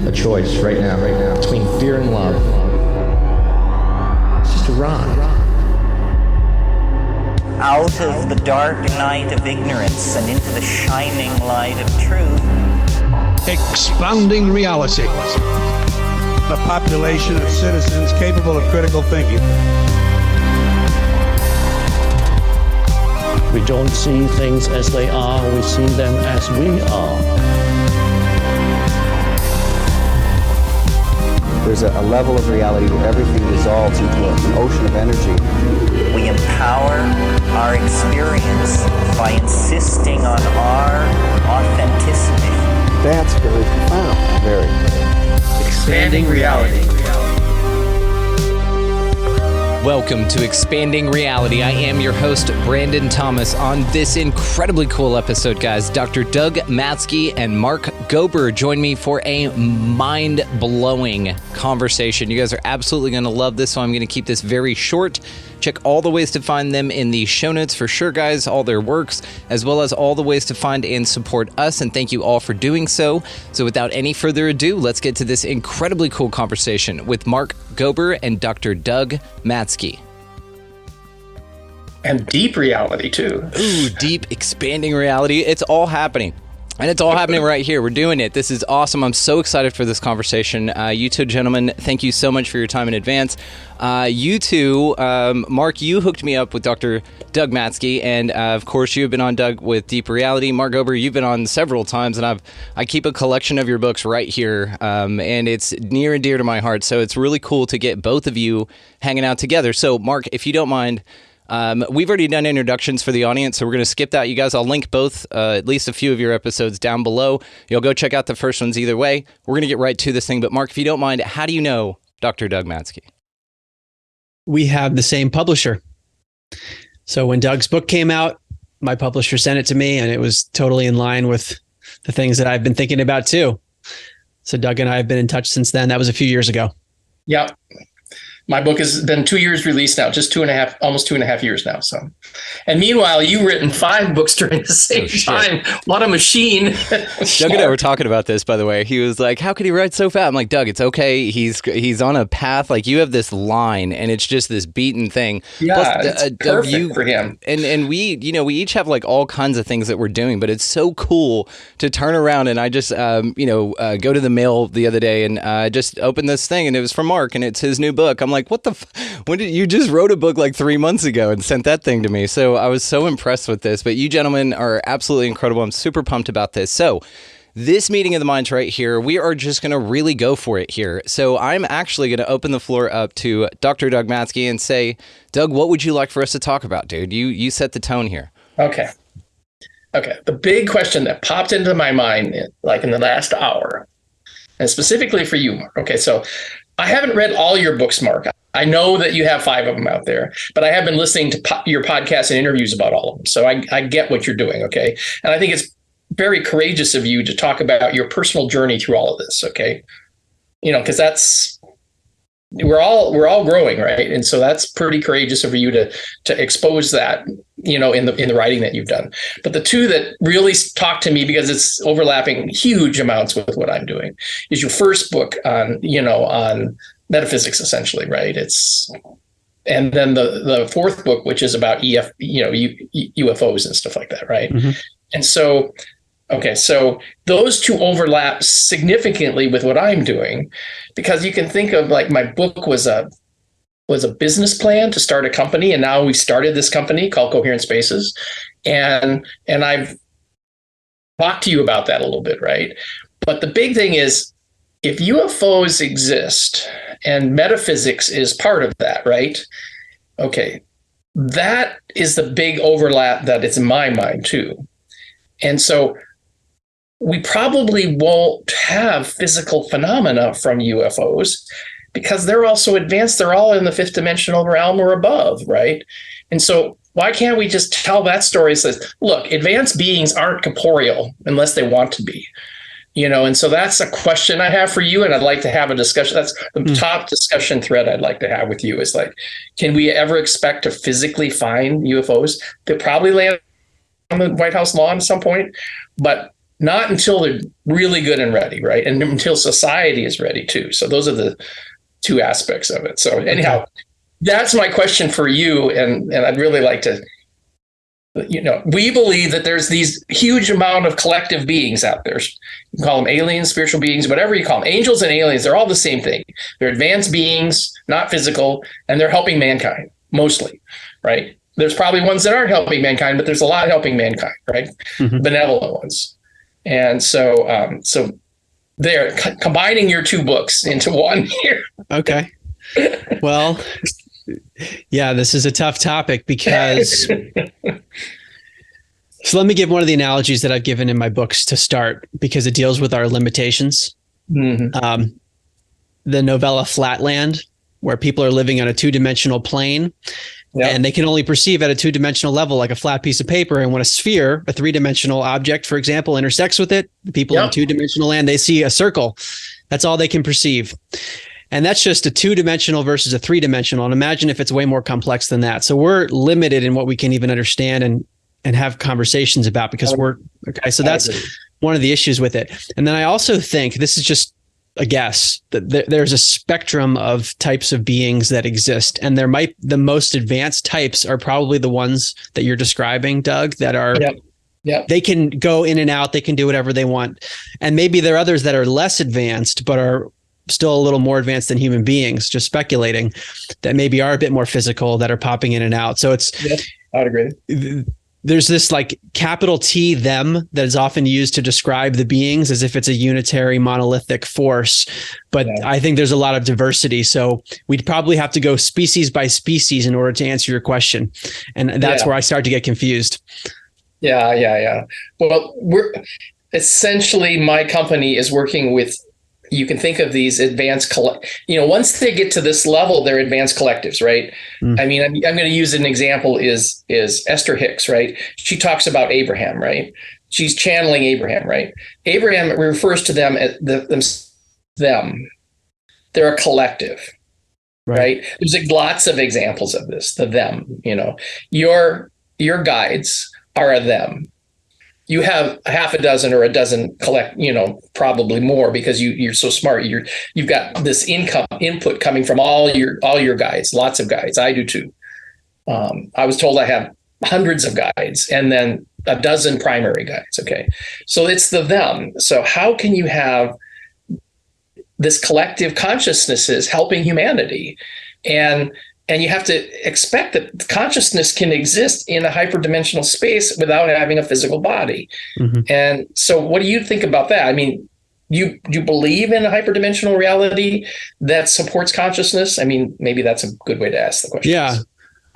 a choice right now, between fear and love. It's just a ride. Out of the dark night of ignorance and into the shining light of truth. Expanding reality. A population of citizens capable of critical thinking. We don't see things as they are, we see them as we are. There's a level of reality where everything dissolves into an ocean of energy. We empower our experience by insisting on our authenticity. That's very profound. Very. Expanding reality. Welcome to Expanding Reality. I am your host, Brandon Thomas. On this incredibly cool episode, guys, Dr. Doug Matzke and Mark Gober join me for a mind-blowing conversation. You guys are absolutely going to love this, so I'm going to keep this very short. Check all the ways to find them in the show notes for sure, guys, all their works, as well as all the ways to find and support us, and thank you all for doing so. So without any further ado, let's get to this incredibly cool conversation with Mark Gober and Dr. Doug Matzke. And deep reality, too. Ooh, deep, expanding reality. It's all happening. And it's all happening right here. We're doing it. This is awesome. I'm so excited for this conversation. You two gentlemen, thank you so much for your time in advance. You two, Mark, you hooked me up with Dr. Doug Matzke, and of course, you've been on Doug with Deep Reality. Mark Gober, you've been on several times, and I keep a collection of your books right here, and it's near and dear to my heart. So it's really cool to get both of you hanging out together. So, Mark, if you don't mind, we've already done introductions for the audience, so we're going to skip that. You guys, I'll link both, at least a few of your episodes down below. You'll go check out the first ones either way. We're going to get right to this thing. But Mark, if you don't mind, how do you know Dr. Doug Matzke? We have the same publisher. So when Doug's book came out, my publisher sent it to me, and it was totally in line with the things that I've been thinking about too. So Doug and I have been in touch since then. That was a few years ago. Yeah. My book has been 2 years released now, just almost 2.5 years now. So, and meanwhile, you've written 5 books during the same time. What a machine. Doug and I were talking about this, by the way. He was like, how could he write so fast? I'm like, Doug, it's okay. He's on a path. Like, you have this line, and it's just this beaten thing. Yeah, plus, it's perfect for him. And we each have like all kinds of things that we're doing, but it's so cool to turn around. And I just, go to the mail the other day, and just opened this thing, and it was from Mark, and it's his new book. I'm like, what the when did you just wrote a book like 3 months ago and sent that thing to me? So I was so impressed with this, but you gentlemen are absolutely incredible. I'm super pumped about this. So this meeting of the minds right here, we are just going to really go for it here. So I'm actually going to open the floor up to Dr. Doug Matzke and say, Doug, what would you like for us to talk about, dude? You set the tone here. Okay. The big question that popped into my mind, like in the last hour, and specifically for you, Mark. Okay, so I haven't read all your books, Mark. I know that you have 5 of them out there, but I have been listening to your podcasts and interviews about all of them. So I get what you're doing, okay? And I think it's very courageous of you to talk about your personal journey through all of this, okay? Because that's, we're all growing, right? And so that's pretty courageous of you to expose that, in the writing that you've done. But the two that really talk to me, because it's overlapping huge amounts with what I'm doing, is your first book on metaphysics, essentially, right? And then the fourth book, which is about UFOs and stuff like that, right? Mm-hmm. And so, so those two overlap significantly with what I'm doing, because you can think of like my book was a business plan to start a company, and now we've started this company called Coherent Spaces, and I've talked to you about that a little bit, right? But the big thing is, if UFOs exist and metaphysics is part of that, right? Okay, that is the big overlap that is in my mind too. And so we probably won't have physical phenomena from UFOs because they're all so advanced. They're all in the 5th dimensional realm or above, right? And so why can't we just tell that story? It says, look, advanced beings aren't corporeal unless they want to be. And so that's a question I have for you, and I'd like to have a discussion. That's the top discussion thread I'd like to have with you is like, can we ever expect to physically find UFOs? They'll probably land on the White House lawn at some point, but not until they're really good and ready, right? And until society is ready too. So those are the two aspects of it. So anyhow, that's my question for you. And I'd really like to, we believe that there's these huge amount of collective beings out there. You can call them aliens, spiritual beings, whatever you call them. Angels and aliens, they're all the same thing. They're advanced beings, not physical, and they're helping mankind mostly, right? There's probably ones that aren't helping mankind, but there's a lot helping mankind, right? Mm-hmm. Benevolent ones. And so they're combining your two books into one here. Okay. Well, yeah, this is a tough topic because so let me give one of the analogies that I've given in my books to start because it deals with our limitations. Mm-hmm. The novella Flatland, where people are living on a two-dimensional plane. Yep. And they can only perceive at a two-dimensional level, like a flat piece of paper. And when a sphere, a three-dimensional object, for example, intersects with it, the people in two-dimensional land, they see a circle. That's all they can perceive. And that's just a two-dimensional versus a three-dimensional. And imagine if it's way more complex than that. So we're limited in what we can even understand and have conversations about because so that's one of the issues with it. And then I also think, this is just a guess, that there's a spectrum of types of beings that exist. And the most advanced types are probably the ones that you're describing, Doug, that are, they can go in and out, they can do whatever they want. And maybe there are others that are less advanced, but are still a little more advanced than human beings, just speculating, that maybe are a bit more physical, that are popping in and out. So it's, I would agree. There's this like capital T them that is often used to describe the beings as if it's a unitary monolithic force. But I think there's a lot of diversity. So we'd probably have to go species by species in order to answer your question. And that's where I start to get confused. Yeah. Well, essentially my company is working with, you can think of these advanced, once they get to this level, they're advanced collectives, right? Mm. I mean, I'm going to use an example is Esther Hicks, right? She talks about Abraham, right? She's channeling Abraham, right? Abraham refers to them as them. They're a collective, right? There's lots of examples of this, the them, your guides are a them. You have a half a dozen or a dozen probably more because you're so smart. You've got this input coming from all your guides, lots of guides. I do too. I was told I have hundreds of guides and then a dozen primary guides. Okay. So it's the them. So how can you have this collective consciousnesses helping humanity? And you have to expect that consciousness can exist in a hyperdimensional space without having a physical body. Mm-hmm. And so what do you think about that? I mean, you believe in a hyperdimensional reality that supports consciousness? I mean, maybe that's a good way to ask the question. Yeah,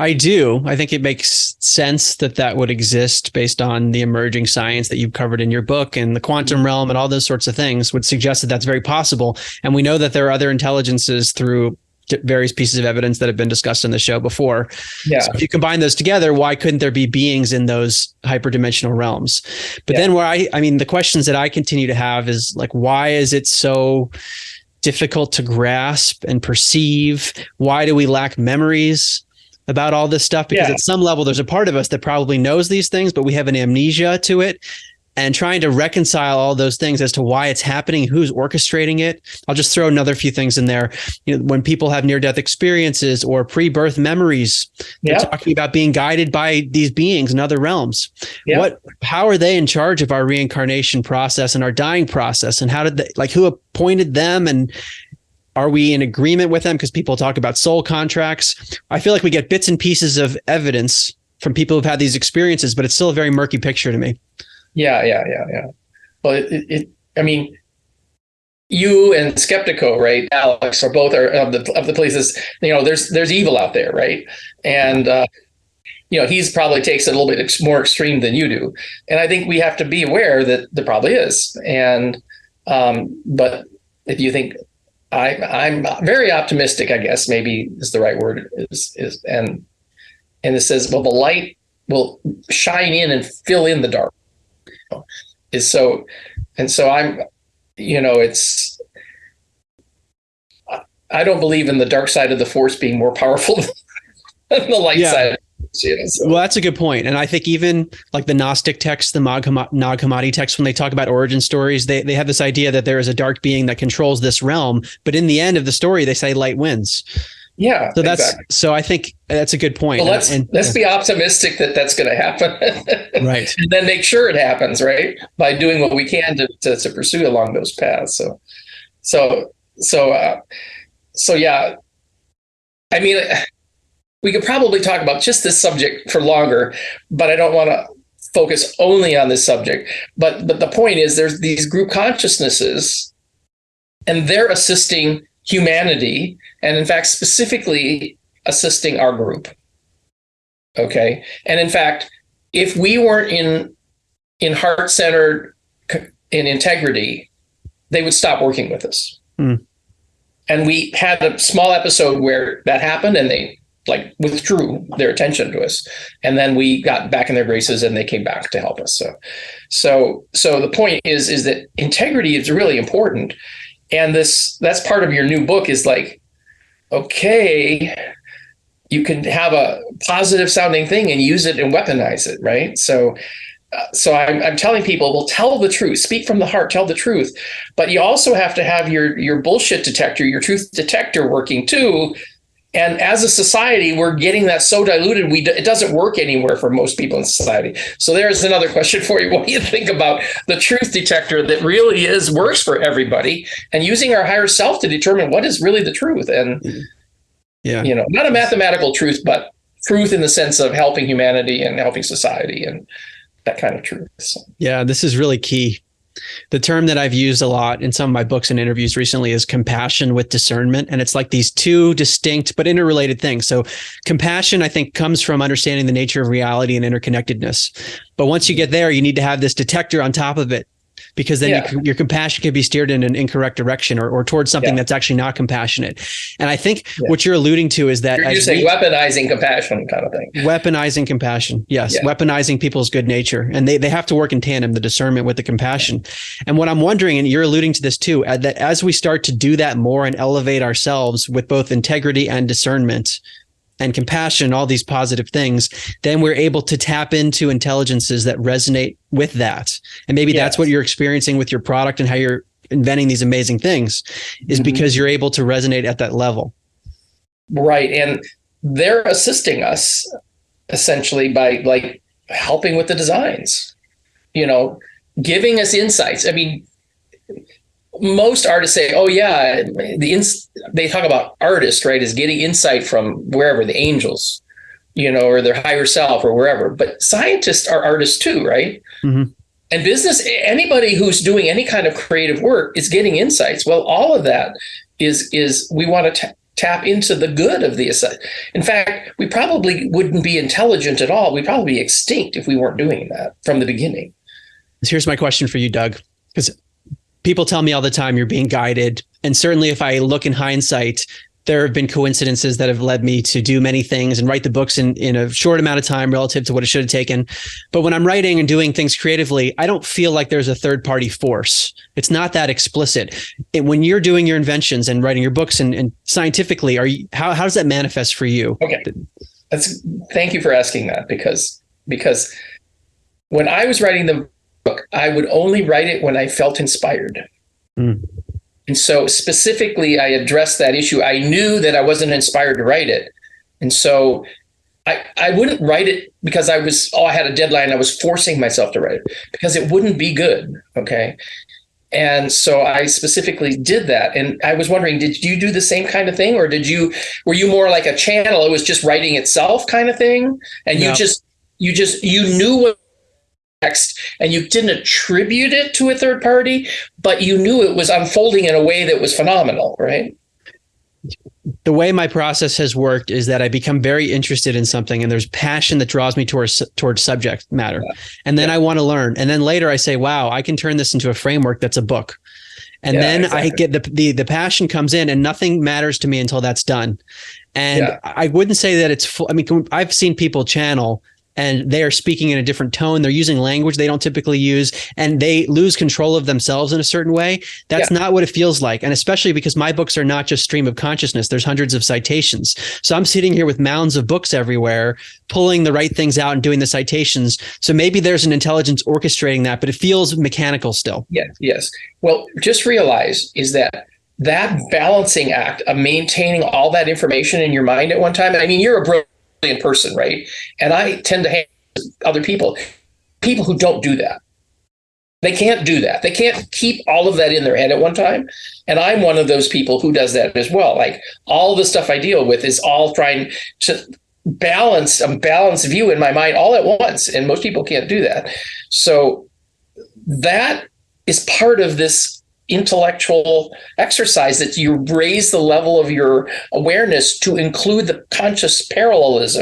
I do. I think it makes sense that would exist based on the emerging science that you've covered in your book, and the quantum realm and all those sorts of things would suggest that that's very possible. And we know that there are other intelligences through various pieces of evidence that have been discussed on the show before. Yeah. So if you combine those together, why couldn't there be beings in those hyperdimensional realms? But then the questions that I continue to have is like, why is it so difficult to grasp and perceive? Why do we lack memories about all this stuff? Because at some level, there's a part of us that probably knows these things, but we have an amnesia to it. And trying to reconcile all those things as to why it's happening, who's orchestrating it. I'll just throw another few things in there. When people have near-death experiences or pre-birth memories, they're talking about being guided by these beings in other realms. Yeah. How are they in charge of our reincarnation process and our dying process? And how did who appointed them? And are we in agreement with them? Because people talk about soul contracts. I feel like we get bits and pieces of evidence from people who've had these experiences, but it's still a very murky picture to me. Yeah. Well, I mean, you and Skeptico, right, Alex, are both of the places. There's evil out there, right? And he's probably takes it a little bit more extreme than you do. And I think we have to be aware that there probably is. And but if you think I'm very optimistic, I guess maybe is the right word and it says, well, the light will shine in and fill in the dark. So I'm, it's, I don't believe in the dark side of the force being more powerful than the light side. You know, so. Well, that's a good point. And I think even like the Gnostic texts, the Nag Hammadi texts, when they talk about origin stories, they have this idea that there is a dark being that controls this realm. But in the end of the story, they say light wins. Yeah. So exactly. So I think that's a good point. Well, let's be optimistic that that's going to happen. Right. And then make sure it happens, right? By doing what we can to pursue along those paths. So yeah. I mean, we could probably talk about just this subject for longer, but I don't want to focus only on this subject. But the point is, there's these group consciousnesses, and they're assisting humanity, and in fact, specifically assisting our group. Okay, and in fact, if we weren't in heart-centered, in integrity, they would stop working with us. And we had a small episode where that happened, and they withdrew their attention to us, and then we got back in their graces, and they came back to help us. So the point is that integrity is really important, and that's part of your new book. Is like, okay, you can have a positive sounding thing and use it and weaponize it, right? So I'm telling people, well, tell the truth, speak from the heart, tell the truth. But you also have to have your bullshit detector, your truth detector working too. And as a society, we're getting that so diluted, it doesn't work anywhere for most people in society. So there's another question for you. What do you think about the truth detector that really works for everybody, and using our higher self to determine what is really the truth? And, not a mathematical truth, but truth in the sense of helping humanity and helping society and that kind of truth. So. Yeah, this is really key. The term that I've used a lot in some of my books and interviews recently is compassion with discernment. And it's like these two distinct but interrelated things. So compassion, I think, comes from understanding the nature of reality and interconnectedness. But once you get there, you need to have this detector on top of it, because then your compassion can be steered in an incorrect direction or towards something that's actually not compassionate. And I think what you're alluding to is that you're saying weaponizing compassion kind of thing. Weaponizing compassion. Yes. Yeah. Weaponizing people's good nature. And they have to work in tandem, the discernment with the compassion. And what I'm wondering, and you're alluding to this too, that as we start to do that more and elevate ourselves with both integrity and discernment and compassion, all these positive things, then we're able to tap into intelligences that resonate with that. And maybe that's what you're experiencing with your product and how you're inventing these amazing things, is because you're able to resonate at that level. Right. And they're assisting us essentially by helping with the designs, giving us insights. I mean, most artists say, oh yeah, they talk about artists, right, as getting insight from wherever, the angels, or their higher self or wherever. But scientists are artists too, right? Mm-hmm. And business, anybody who's doing any kind of creative work is getting insights. Well, all of that is we want to tap into the good of the asset. In fact, we probably wouldn't be intelligent at all. We'd probably be extinct if we weren't doing that from the beginning. Here's my question for you, Doug, because people tell me all the time you're being guided. And certainly if I look in hindsight, there have been coincidences that have led me to do many things and write the books in a short amount of time relative to what it should have taken. But when I'm writing and doing things creatively, I don't feel like there's a third party force. It's not that explicit. When you're doing your inventions and writing your books and scientifically, how does that manifest for you? Okay. Thank you for asking that, because when I was writing the book, I would only write it when I felt inspired. And so specifically, I addressed that issue. I knew that I wasn't inspired to write it. And so I wouldn't write it because I had a deadline. I was forcing myself to write it because it wouldn't be good. Okay. And so I specifically did that. And I was wondering, did you do the same kind of thing? Or were you more like a channel? It was just writing itself kind of thing. And you knew what text, and you didn't attribute it to a third party, but you knew it was unfolding in a way that was phenomenal, right? The way my process has worked is that I become very interested in something, and there's passion that draws me towards subject matter. Yeah. And then I want to learn. And then later I say, wow, I can turn this into a framework that's a book. And then exactly. I get the passion comes in, and nothing matters to me until that's done. And I wouldn't say that it's full. I mean, I've seen people channel and they are speaking in a different tone. They're using language they don't typically use, and they lose control of themselves in a certain way. That's not what it feels like. And especially because my books are not just stream of consciousness. There's hundreds of citations. So I'm sitting here with mounds of books everywhere, pulling the right things out and doing the citations. So maybe there's an intelligence orchestrating that, but it feels mechanical still. Yes. Well, just realize is that balancing act of maintaining all that information in your mind at one time. I mean, you're a brilliant person, right? And I tend to hang with other people who don't do that. They can't do that. They can't keep all of that in their head at one time. And I'm one of those people who does that as well. Like all the stuff I deal with is all trying to balance a balanced view in my mind all at once. And most people can't do that. So that is part of this intellectual exercise, that you raise the level of your awareness to include the consciousness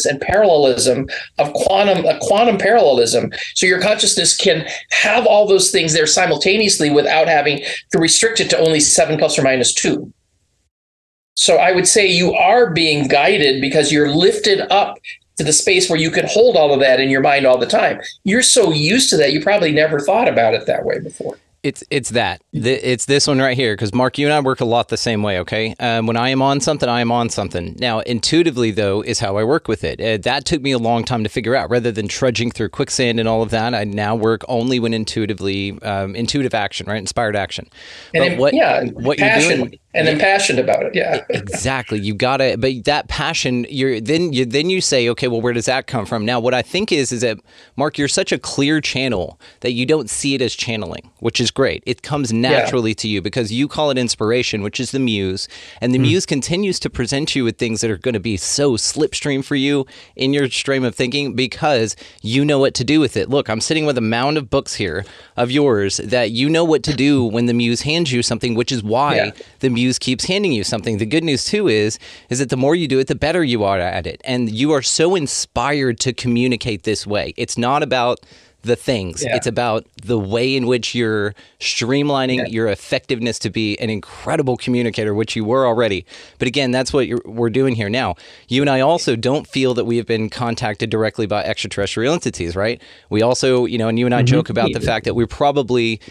and parallelism of quantum parallelism. So your consciousness can have all those things there simultaneously without having to restrict it to only 7 plus or minus 2. So I would say you are being guided because you're lifted up to the space where you can hold all of that in your mind all the time. You're so used to that, you probably never thought about it that way before. It's this one right here, because Mark, you and I work a lot the same way, okay? When I am on something, I am on something. Now, intuitively, though, is how I work with it. That took me a long time to figure out. Rather than trudging through quicksand and all of that, I now work only when intuitive action, right? Inspired action. And what you're doing... And then passionate about it, yeah. Exactly. You got to, but that passion, then you say, okay, well, where does that come from? Now, what I think is that, Mark, you're such a clear channel that you don't see it as channeling, which is great. It comes naturally to you because you call it inspiration, which is the muse, and the muse continues to present you with things that are going to be so slipstream for you in your stream of thinking because you know what to do with it. Look, I'm sitting with a mound of books here of yours that you know what to do when the muse hands you something, which is why the muse keeps handing you something. The good news too is that the more you do it, the better you are at it. And you are so inspired to communicate this way. It's not about the things. It's about the way in which you're streamlining your effectiveness to be an incredible communicator, which you were already. But again, that's what we're doing here now. You and I also don't feel that we have been contacted directly by extraterrestrial entities, right? We also, and you and I joke about the fact that we probably,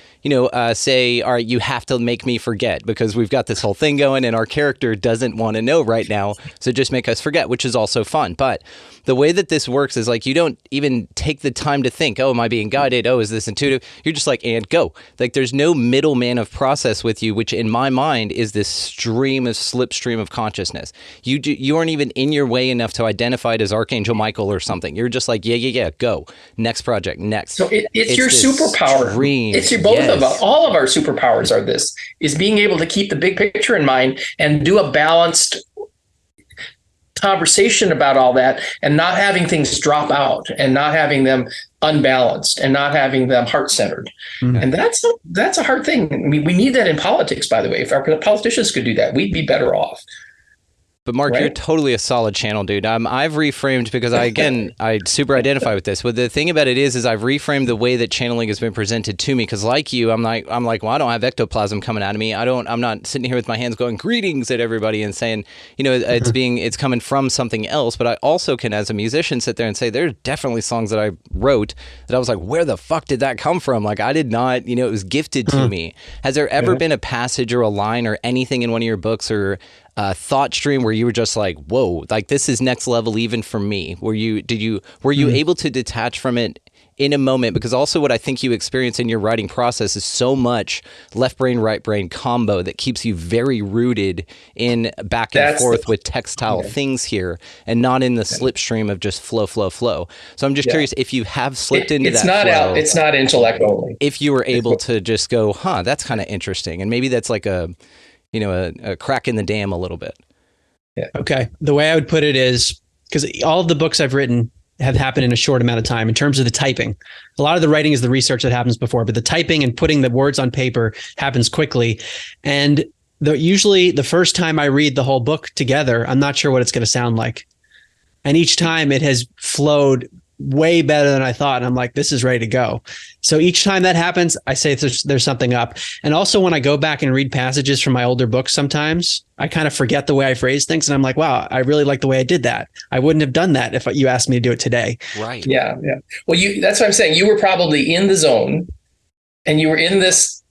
say, all right, you have to make me forget because we've got this whole thing going and our character doesn't want to know right now. So just make us forget, which is also fun. But the way that this works is like you don't even take the time to think, oh, am I being guided? Oh, is this intuitive? You're just like, and go. Like there's no middleman of process with you, which in my mind is this slipstream of consciousness. You aren't even in your way enough to identify it as Archangel Michael or something. You're just like, yeah, go. Next project, next. So it's your superpower. It's your both of us. All of our superpowers are this, is being able to keep the big picture in mind and do a balanced conversation about all that and not having things drop out and not having them unbalanced and not having them heart-centered. And that's a hard thing. I mean, we need that in politics, by the way. If our politicians could do that, we'd be better off. But Mark, you're totally a solid channel, dude. I've reframed because I super identify with this. But the thing about it is I've reframed the way that channeling has been presented to me. Because like you, I'm like, well, I don't have ectoplasm coming out of me. I'm not sitting here with my hands going greetings at everybody and saying, it's coming from something else. But I also can, as a musician, sit there and say there's definitely songs that I wrote that I was like, where the fuck did that come from? Like I did not, it was gifted to me. Has there ever been a passage or a line or anything in one of your books or thought stream where you were just like, whoa, like this is next level even for me? Were you able to detach from it in a moment? Because also what I think you experience in your writing process is so much left brain, right brain combo that keeps you very rooted in back and forth with textile things here and not in the slipstream of just flow. So I'm just curious if you have slipped into that flow. It's not intellect only. If you were able to just go, that's kind of interesting. And maybe that's like a crack in the dam a little bit. Yeah. Okay. The way I would put it is, because all of the books I've written have happened in a short amount of time in terms of the typing. A lot of the writing is the research that happens before, but the typing and putting the words on paper happens quickly. And usually the first time I read the whole book together, I'm not sure what it's going to sound like. And each time it has flowed way better than I thought. And I'm like, this is ready to go. So each time that happens, I say there's something up. And also when I go back and read passages from my older books, sometimes I kind of forget the way I phrase things. And I'm like, wow, I really like the way I did that. I wouldn't have done that if you asked me to do it today. Right. Yeah. Yeah. Well, that's what I'm saying. You were probably in the zone and you were in this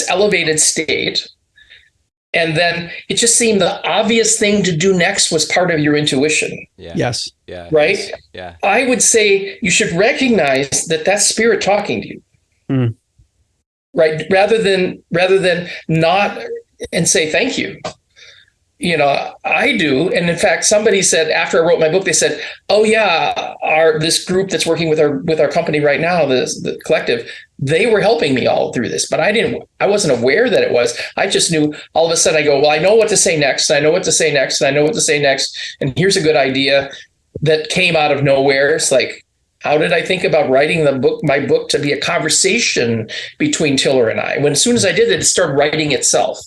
elevated state. And then it just seemed the obvious thing to do next was part of your intuition. Yeah. Yes. Yeah. Right? Yeah. I would say you should recognize that that's spirit talking to you. Mm. Right? Rather than not and say thank you. I do. And in fact, somebody said after I wrote my book, they said, oh yeah, this group that's working with our company right now, the collective, they were helping me all through this, but I wasn't aware that it was. I just knew all of a sudden I go, well, I know what to say next. And I know what to say next. And I know what to say next. And here's a good idea that came out of nowhere. It's like, how did I think about writing my book to be a conversation between Tiller and I? When as soon as I did it started writing itself,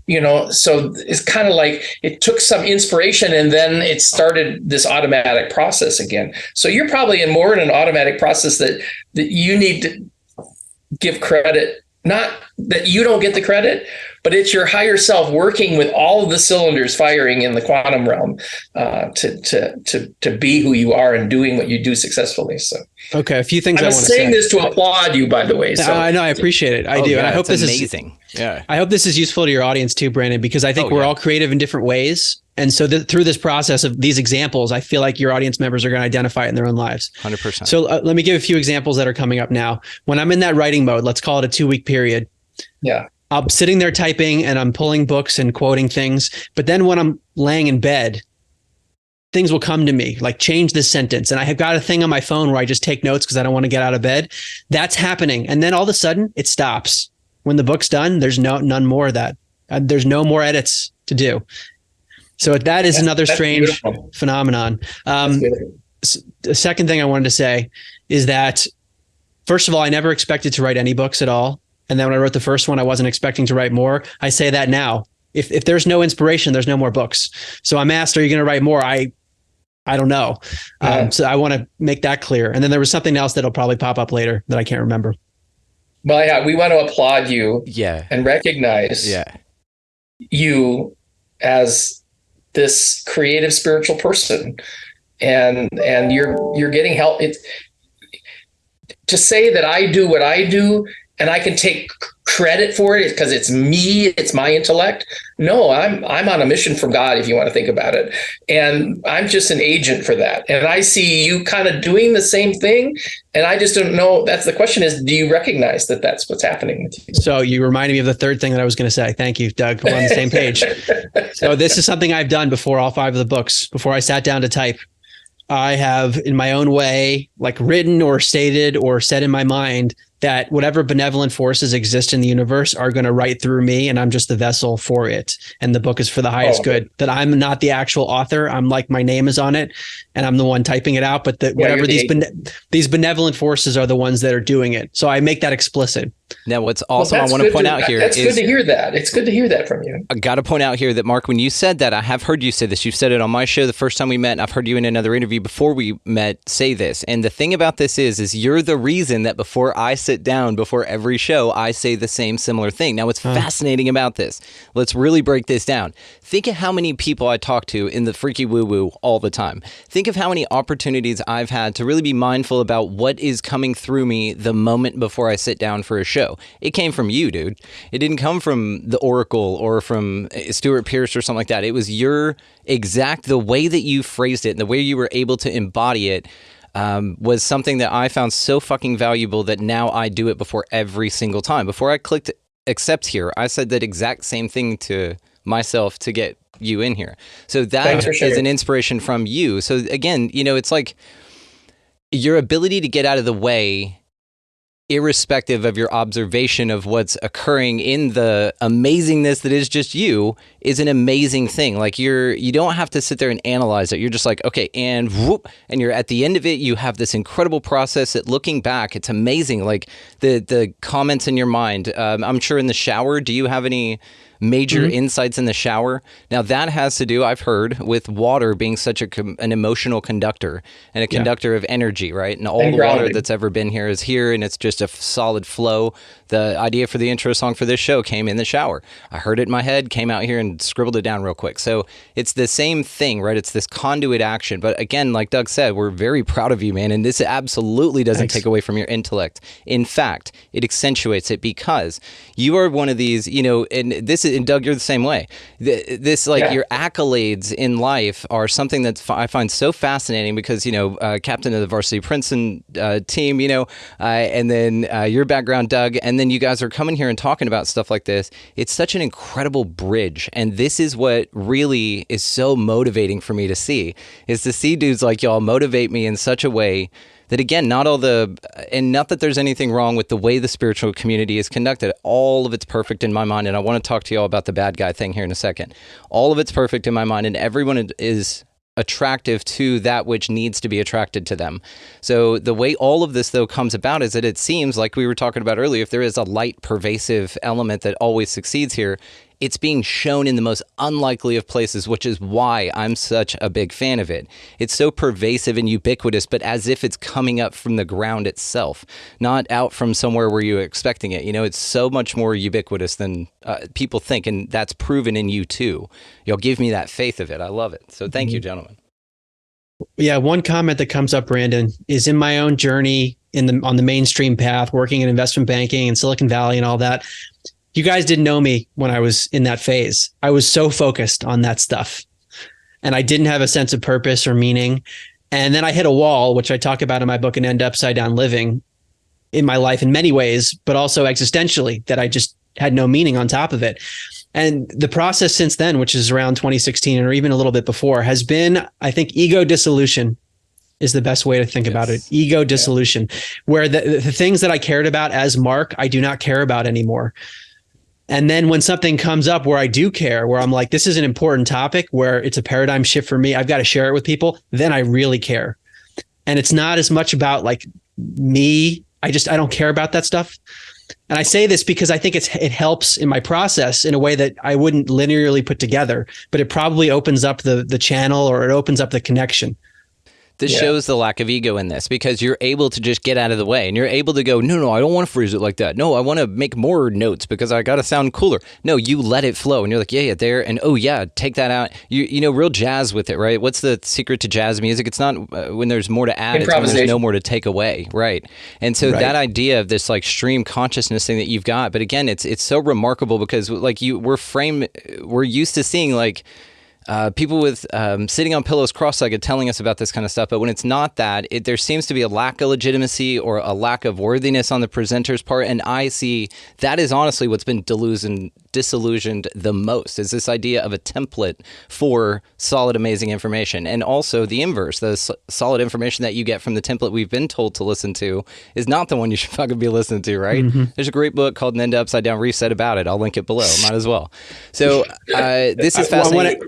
so it's kind of like it took some inspiration and then it started this automatic process again. So you're probably more in an automatic process that you need to give credit, not that you don't get the credit, but it's your higher self working with all of the cylinders firing in the quantum realm to be who you are and doing what you do successfully. So, okay, a few things I I'm want to say. saying this to applaud you, by the way. So I know, I appreciate it. I do, yeah, and I hope this amazing. Yeah, I hope this is useful to your audience too, Brandon, because I think we're all creative in different ways, and so through this process of these examples, I feel like your audience members are going to identify it in their own lives. 100%. So let me give a few examples that are coming up now. When I'm in that writing mode, let's call it a 2-week period. Yeah. I'm sitting there typing and I'm pulling books and quoting things. But then when I'm laying in bed, things will come to me like change this sentence. And I have got a thing on my phone where I just take notes because I don't want to get out of bed. That's happening. And then all of a sudden it stops. When the book's done, there's none more of that. There's no more edits to do. So that is another strange phenomenon. The second thing I wanted to say is that, first of all, I never expected to write any books at all. And then when I wrote the first one, I wasn't expecting to write more. I say that now. If there's no inspiration, there's no more books. So I'm asked, are you going to write more? I don't know. So I want to make that clear. And then there was something else that'll probably pop up later that I can't remember. Well, yeah, we want to applaud you and recognize you as this creative spiritual person. And you're getting help. To say that I do what I do and I can take credit for it because it's me, it's my intellect. No, I'm on a mission from God, if you want to think about it. And I'm just an agent for that. And I see you kind of doing the same thing. And I just don't know. That's the question is, do you recognize that that's what's happening with you? So you reminded me of the third thing that I was going to say. Thank you, Doug. We're on the same page. So this is something I've done before all 5 of the books, before I sat down to type. I have in my own way, like written or stated or said in my mind that whatever benevolent forces exist in the universe are going to write through me and I'm just the vessel for it. And the book is for the highest good, that I'm not the actual author. I'm like, my name is on it and I'm the one typing it out, but whatever these benevolent forces are the ones that are doing it. So I make that explicit. Now, what's awesome I want to point out here is... That's good to hear that. It's good to hear that from you. I got to point out here that, Mark, when you said that, I have heard you say this. You've said it on my show the first time we met, and I've heard you in another interview before we met say this. And the thing about this is you're the reason that before I sit down, before every show, I say the same similar thing. Now, what's fascinating about this, let's really break this down. Think of how many people I talk to in the freaky woo-woo all the time. Think of how many opportunities I've had to really be mindful about what is coming through me the moment before I sit down for a show. It came from you, dude. It didn't come from the Oracle or from Stuart Pierce or something like that. It was the way that you phrased it and the way you were able to embody it was something that I found so fucking valuable that now I do it before every single time. Before I clicked accept here, I said that exact same thing to myself to get you in here. So that is an inspiration from you. So again, it's like your ability to get out of the way irrespective of your observation of what's occurring in the amazingness that is just you is an amazing thing. Like you don't have to sit there and analyze it. You're just like, okay, and whoop, and you're at the end of it, you have this incredible process that looking back, it's amazing. Like the comments in your mind, I'm sure in the shower, do you have any major insights in the shower. Now that has to do, I've heard, with water being such an emotional conductor and a conductor of energy, right? And all And the grounding. water that's ever been here is here, and it's just a solid flow. The idea for the intro song for this show came in the shower. I heard it in my head, came out here and scribbled it down real quick. So it's the same thing, right? It's this conduit action. But again, like Doug said, we're very proud of you, man. And this absolutely doesn't take away from your intellect. In fact, it accentuates it because you are one of these, you know, and Doug, you're the same way. Your accolades in life are something that I find so fascinating because, you know, captain of the varsity Princeton team, you know, and then your background, Doug, and then you guys are coming here and talking about stuff like this. It's such an incredible bridge. And this is what really is so motivating for me to see, is to see dudes like y'all motivate me in such a way that, again, not that there's anything wrong with the way the spiritual community is conducted. All of it's perfect in my mind. And I want to talk to y'all about the bad guy thing here in a second. All of it's perfect in my mind, and everyone is attractive to that which needs to be attracted to them. So the way all of this, though, comes about is that it seems like we were talking about earlier, if there is a light, pervasive element that always succeeds here, it's being shown in the most unlikely of places, which is why I'm such a big fan of it. It's so pervasive and ubiquitous, but as if it's coming up from the ground itself, not out from somewhere where you're expecting it. You know, it's so much more ubiquitous than people think, and that's proven in you too. You'll give me that faith of it. I love it. So thank you, gentlemen. Yeah, one comment that comes up, Brandon, is in my own journey on the mainstream path, working in investment banking and Silicon Valley and all that. You guys didn't know me when I was in that phase. I was so focused on that stuff, and I didn't have a sense of purpose or meaning. And then I hit a wall, which I talk about in my book, An End Upside Down Living, in my life in many ways, but also existentially, that I just had no meaning on top of it. And the process since then, which is around 2016 or even a little bit before, has been, I think, ego dissolution is the best way to think about it. Ego dissolution, where the things that I cared about as Mark, I do not care about anymore. And then when something comes up where I do care, where I'm like, this is an important topic, where it's a paradigm shift for me, I've got to share it with people, then I really care. And it's not as much about like me. I don't care about that stuff. And I say this because I think it helps in my process in a way that I wouldn't linearly put together, but it probably opens up the channel, or it opens up the connection. This shows the lack of ego in this, because you're able to just get out of the way and you're able to go, no, I don't want to freeze it like that. No, I want to make more notes because I got to sound cooler. No, you let it flow and you're like, yeah, there. And take that out. You know, real jazz with it, right? What's the secret to jazz music? It's not when there's more to add, it's when there's no more to take away. Right. And so that idea of this like stream consciousness thing that you've got, but again, it's so remarkable because like we're used to seeing like, people with sitting on pillows cross-legged telling us about this kind of stuff. But when it's not that, there seems to be a lack of legitimacy or a lack of worthiness on the presenter's part. And I see that is honestly what's been disillusioned the most, is this idea of a template for solid, amazing information. And also the inverse, the solid information that you get from the template we've been told to listen to is not the one you should fucking be listening to, right? Mm-hmm. There's a great book called An End Upside Down Reset about it. I'll link it below. Might as well. So this is fascinating.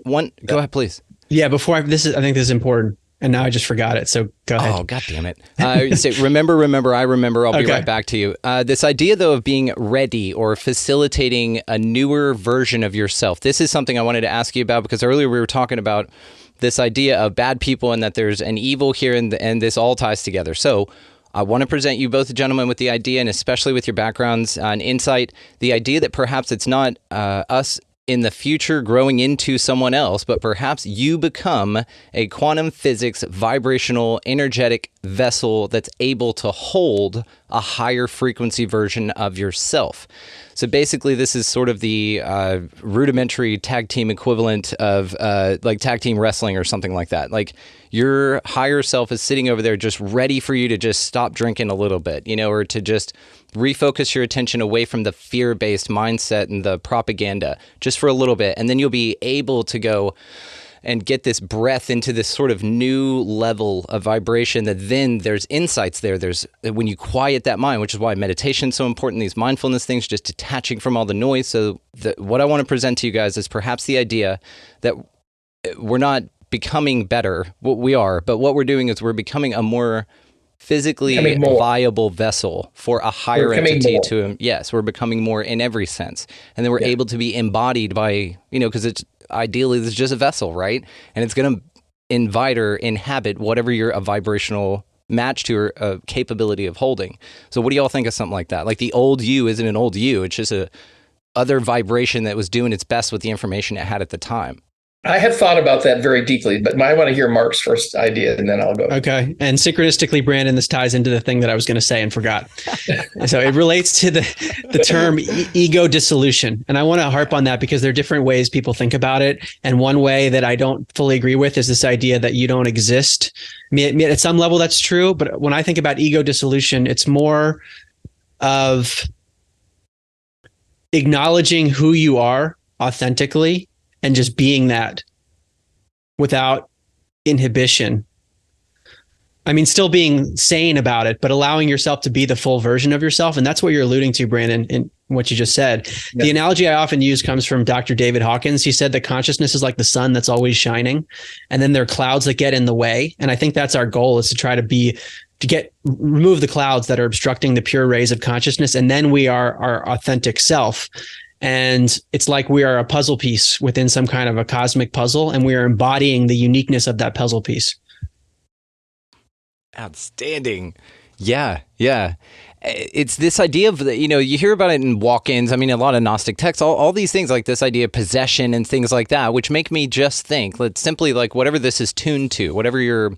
Go ahead, please. Yeah, I think this is important, and now I just forgot it. So go ahead. Oh, God damn it! Say, remember. I remember. I'll be right back to you. This idea, though, of being ready or facilitating a newer version of yourself. This is something I wanted to ask you about, because earlier we were talking about this idea of bad people and that there's an evil here, and this all ties together. So I want to present you both, gentlemen, with the idea, and especially with your backgrounds and insight, the idea that perhaps it's not us in the future growing into someone else, but perhaps you become a quantum physics vibrational energetic vessel that's able to hold a higher frequency version of yourself. So basically this is sort of the rudimentary tag team equivalent of like tag team wrestling or something like that. Like your higher self is sitting over there just ready for you to just stop drinking a little bit, you know, or to just refocus your attention away from the fear-based mindset and the propaganda just for a little bit. And then you'll be able to go and get this breath into this sort of new level of vibration that then there's insights there. There's when you quiet that mind, which is why meditation is so important, these mindfulness things, just detaching from all the noise. So what I want to present to you guys is perhaps the idea that we're not becoming better, what we are, but what we're doing is we're becoming a more physically Becoming more. viable vessel for a higher We're becoming entity more. to him. Yes, we're becoming more in every sense. And then we're able to be embodied by, because it's ideally it's just a vessel, right? And it's going to invite or inhabit whatever you're a vibrational match to or a capability of holding. So what do y'all think of something like that? Like the old you isn't an old you. It's just a other vibration that was doing its best with the information it had at the time. I have thought about that very deeply, but I want to hear Mark's first idea, and then I'll go. Okay. And synchronistically, Brandon, this ties into the thing that I was going to say and forgot. So it relates to the term ego dissolution. And I want to harp on that because there are different ways people think about it. And one way that I don't fully agree with is this idea that you don't exist. I mean, at some level, that's true. But when I think about ego dissolution, it's more of acknowledging who you are authentically and just being that without inhibition. I mean, still being sane about it, but allowing yourself to be the full version of yourself. And that's what you're alluding to, Brandon, in what you just said. Yeah. The analogy I often use comes from Dr. David Hawkins. He said that consciousness is like the sun that's always shining, and then there are clouds that get in the way. And I think that's our goal, is to try to remove the clouds that are obstructing the pure rays of consciousness. And then we are our authentic self. And it's like we are a puzzle piece within some kind of a cosmic puzzle, and we are embodying the uniqueness of that puzzle piece. Outstanding. Yeah. It's this idea of you hear about it in walk-ins. I mean, a lot of Gnostic texts, all these things like this idea of possession and things like that, which make me just think, let's simply like whatever this is tuned to, whatever you're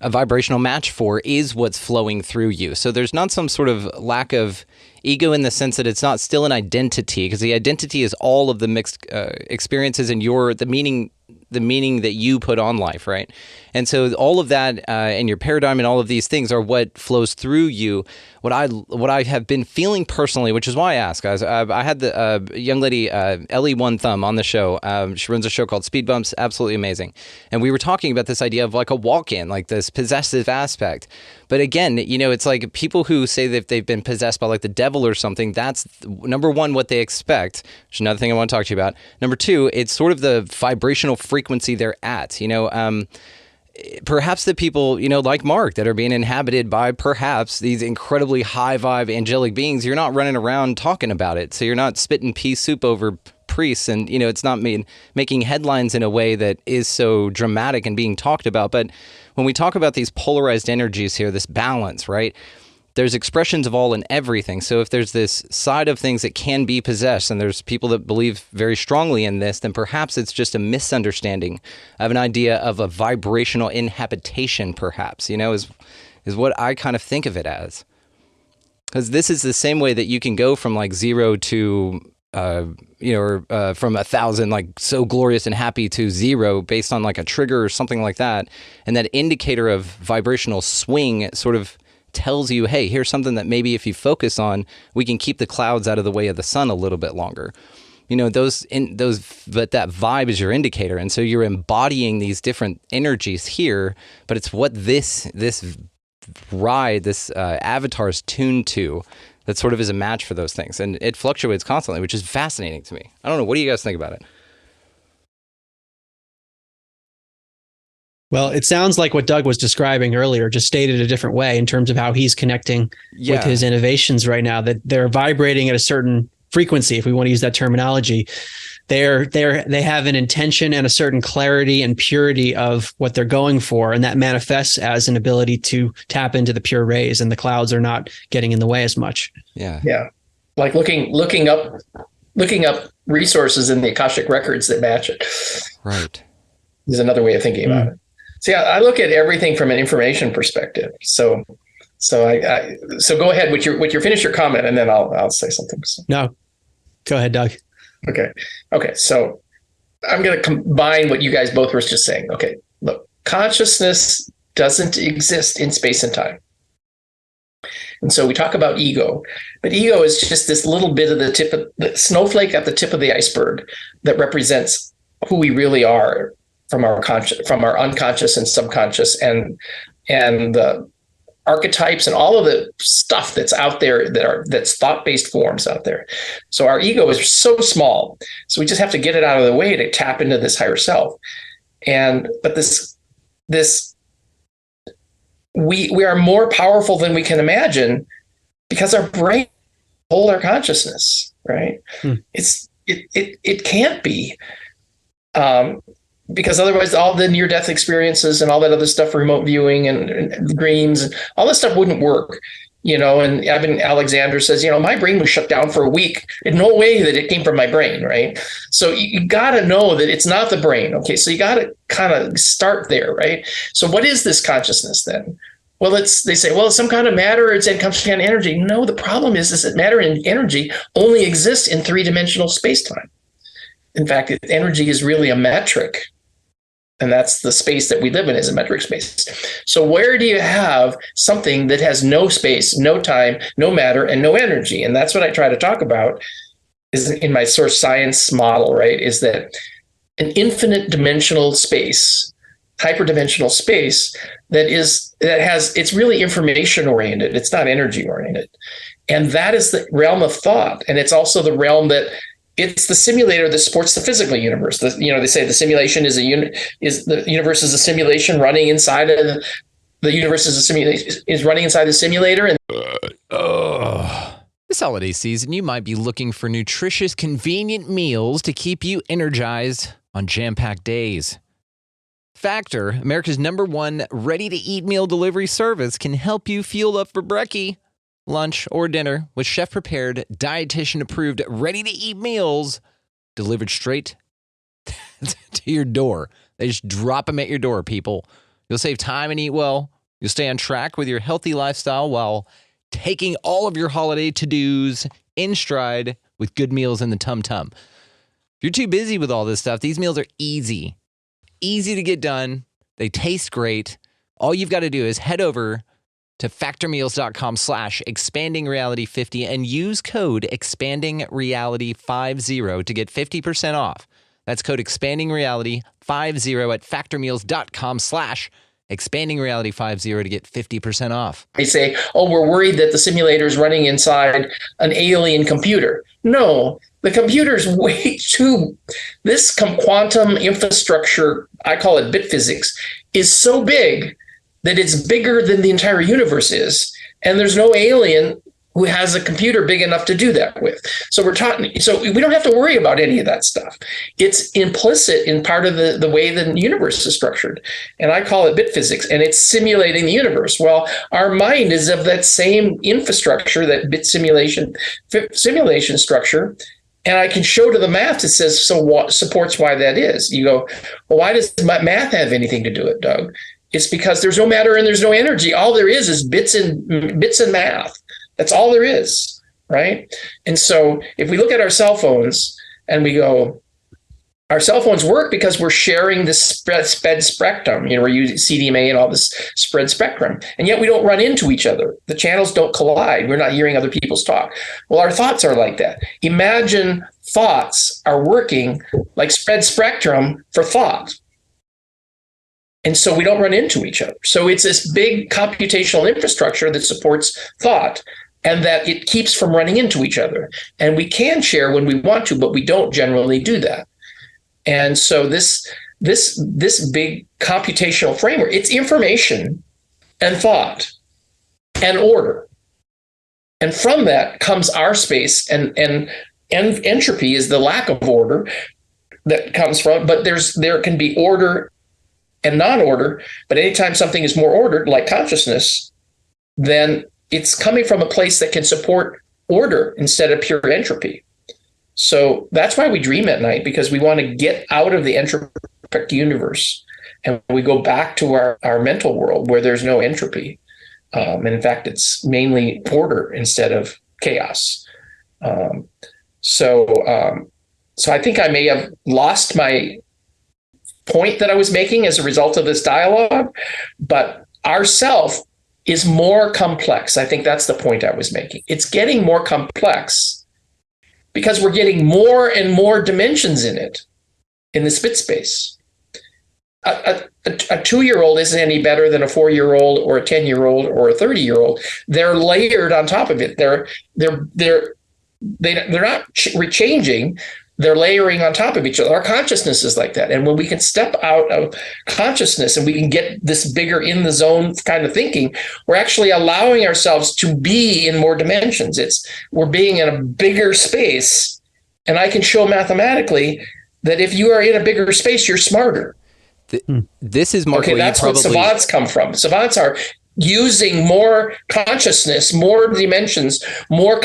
a vibrational match for is what's flowing through you. So there's not some sort of lack of ego in the sense that it's not still an identity, because the identity is all of the mixed experiences and the meaning that you put on life, right? And so all of that and your paradigm and all of these things are what flows through you. What I have been feeling personally, which is why I ask, guys. I had the young lady Ellie One Thumb on the show. She runs a show called Speed Bumps, absolutely amazing. And we were talking about this idea of like a walk-in, like this possessive aspect. But again, it's like people who say that they've been possessed by like the devil or something. That's number one, what they expect, which is another thing I want to talk to you about. Number two, it's sort of the vibrational frequency they're at. Perhaps the people, like Mark, that are being inhabited by perhaps these incredibly high vibe angelic beings, you're not running around talking about it. So you're not spitting pea soup over priests, and, it's not making headlines in a way that is so dramatic and being talked about. But when we talk about these polarized energies here, this balance, right? There's expressions of all and everything. So if there's this side of things that can be possessed, and there's people that believe very strongly in this, then perhaps it's just a misunderstanding of an idea of a vibrational inhabitation, perhaps, is what I kind of think of it as. Because this is the same way that you can go from like 0 to, from 1,000, like so glorious and happy, to 0 based on like a trigger or something like that. And that indicator of vibrational swing sort of tells you, hey, here's something that maybe if you focus on, we can keep the clouds out of the way of the sun a little bit longer. But that vibe is your indicator. And so you're embodying these different energies here, but it's what this avatar is tuned to that sort of is a match for those things. And it fluctuates constantly, which is fascinating to me. I don't know. What do you guys think about it? Well, it sounds like what Doug was describing earlier, just stated a different way in terms of how he's connecting with his innovations right now, that they're vibrating at a certain frequency, if we want to use that terminology. They have an intention and a certain clarity and purity of what they're going for, and that manifests as an ability to tap into the pure rays, and the clouds are not getting in the way as much. Yeah. Like looking up resources in the Akashic records that match it. Right. Is another way of thinking about it. See, I look at everything from an information perspective. So go ahead with your finish your comment, and then I'll say something. No, go ahead, Doug. Okay. So I'm going to combine what you guys both were just saying. Okay, look, consciousness doesn't exist in space and time. And so we talk about ego, but ego is just this little bit of the snowflake at the tip of the iceberg that represents who we really are from our unconscious and subconscious, and the archetypes and all of the stuff that's out there that's thought-based forms out there. So our ego is so small, so we just have to get it out of the way to tap into this higher self. But this we are more powerful than we can imagine because our brain hold our consciousness, right? It can't be. Because otherwise all the near-death experiences and all that other stuff, remote viewing and dreams and all this stuff wouldn't work, and Evan Alexander says, my brain was shut down for a week. In no way that it came from my brain, right? So you got to know that it's not the brain. Okay, so you got to kind of start there, right? So what is this consciousness then? Well, they say, well, it's some kind of matter, it's encompassing energy. No, the problem is that matter and energy only exist in three-dimensional space-time. In fact, energy is really a metric. And that's the space that we live in, is a metric space. So where do you have something that has no space, no time, no matter, and no energy? And that's what I try to talk about is in my source science model, right? Is that an infinite dimensional space, hyperdimensional space it's really information oriented. It's not energy oriented. And that is the realm of thought. And it's also the realm that it's the simulator that supports the physical universe. They say the simulation is the universe is a simulation running inside of the universe is running inside the simulator. And this holiday season, you might be looking for nutritious, convenient meals to keep you energized on jam-packed days. Factor, America's #1 ready-to-eat meal delivery service, can help you fuel up for brekkie, lunch, or dinner with chef-prepared, dietitian-approved, ready-to-eat meals delivered straight to your door. They just drop them at your door, people. You'll save time and eat well. You'll stay on track with your healthy lifestyle while taking all of your holiday to-dos in stride with good meals in the tum-tum. If you're too busy with all this stuff, these meals are easy to get done. They taste great. All you've got to do is head over to factormeals.com/expandingreality50 and use code expandingreality50 to get 50% off. That's code expandingreality50 at factormeals.com/expandingreality50 to get 50% off. They say, oh, we're worried that the simulator is running inside an alien computer. No, the computer's way too, this quantum infrastructure, I call it bit physics, is so big that it's bigger than the entire universe is. And there's no alien who has a computer big enough to do that with. So we don't have to worry about any of that stuff. It's implicit in part of the way the universe is structured. And I call it bit physics, and it's simulating the universe. Well, our mind is of that same infrastructure, that bit simulation structure. And I can show to the math that says, so what supports why that is. You go, well, why does math have anything to do with it, Doug? It's because there's no matter and there's no energy. All there is bits and math. That's all there is, right? And so if we look at our cell phones and we go, our cell phones work because we're sharing this spread spectrum. We're using CDMA and all this spread spectrum. And yet we don't run into each other. The channels don't collide. We're not hearing other people's talk. Well, our thoughts are like that. Imagine thoughts are working like spread spectrum for thought. And so we don't run into each other. So it's this big computational infrastructure that supports thought and that it keeps from running into each other. And we can share when we want to, but we don't generally do that. And so this big computational framework, it's information and thought and order. And from that comes our space, and entropy is the lack of order that comes from, but there can be order and non-order, but anytime something is more ordered, like consciousness, then it's coming from a place that can support order instead of pure entropy. So that's why we dream at night, because we want to get out of the entropic universe and we go back to our mental world where there's no entropy. And in fact, it's mainly order instead of chaos. So I think I may have lost my point that I was making as a result of this dialogue, but our self is more complex. I think that's the point I was making. It's getting more complex because we're getting more and more dimensions in it, in the bit space. A 2-year-old isn't any better than a 4-year-old or a 10-year-old or a 30-year-old. They're layered on top of it. They're not changing, they're layering on top of each other. Our consciousness is like that. And when we can step out of consciousness and we can get this bigger in the zone kind of thinking, we're actually allowing ourselves to be in more dimensions. We're being in a bigger space. And I can show mathematically that if you are in a bigger space, you're smarter. This is Mark. Okay, that's what savants come from. Savants are using more consciousness, more dimensions, more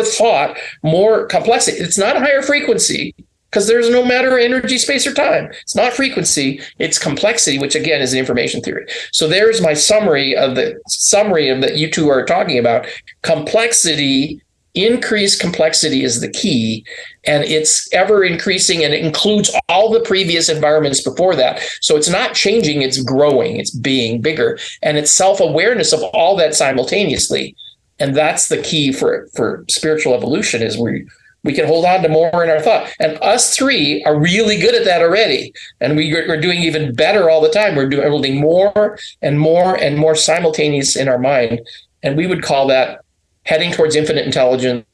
thought, more complexity. It's not a higher frequency because there's no matter energy, space, or time. It's not frequency, it's complexity, which again is an information theory. So there's my summary of that you two are talking about. Complexity, increased complexity is the key, and it's ever increasing, and it includes all the previous environments before that. So it's not changing, it's growing, it's being bigger, and it's self-awareness of all that simultaneously. And that's the key for spiritual evolution, is we can hold on to more in our thought. And us three are really good at that already. And we're doing even better all the time. We're holding more and more and more simultaneous in our mind. And we would call that heading towards infinite intelligence,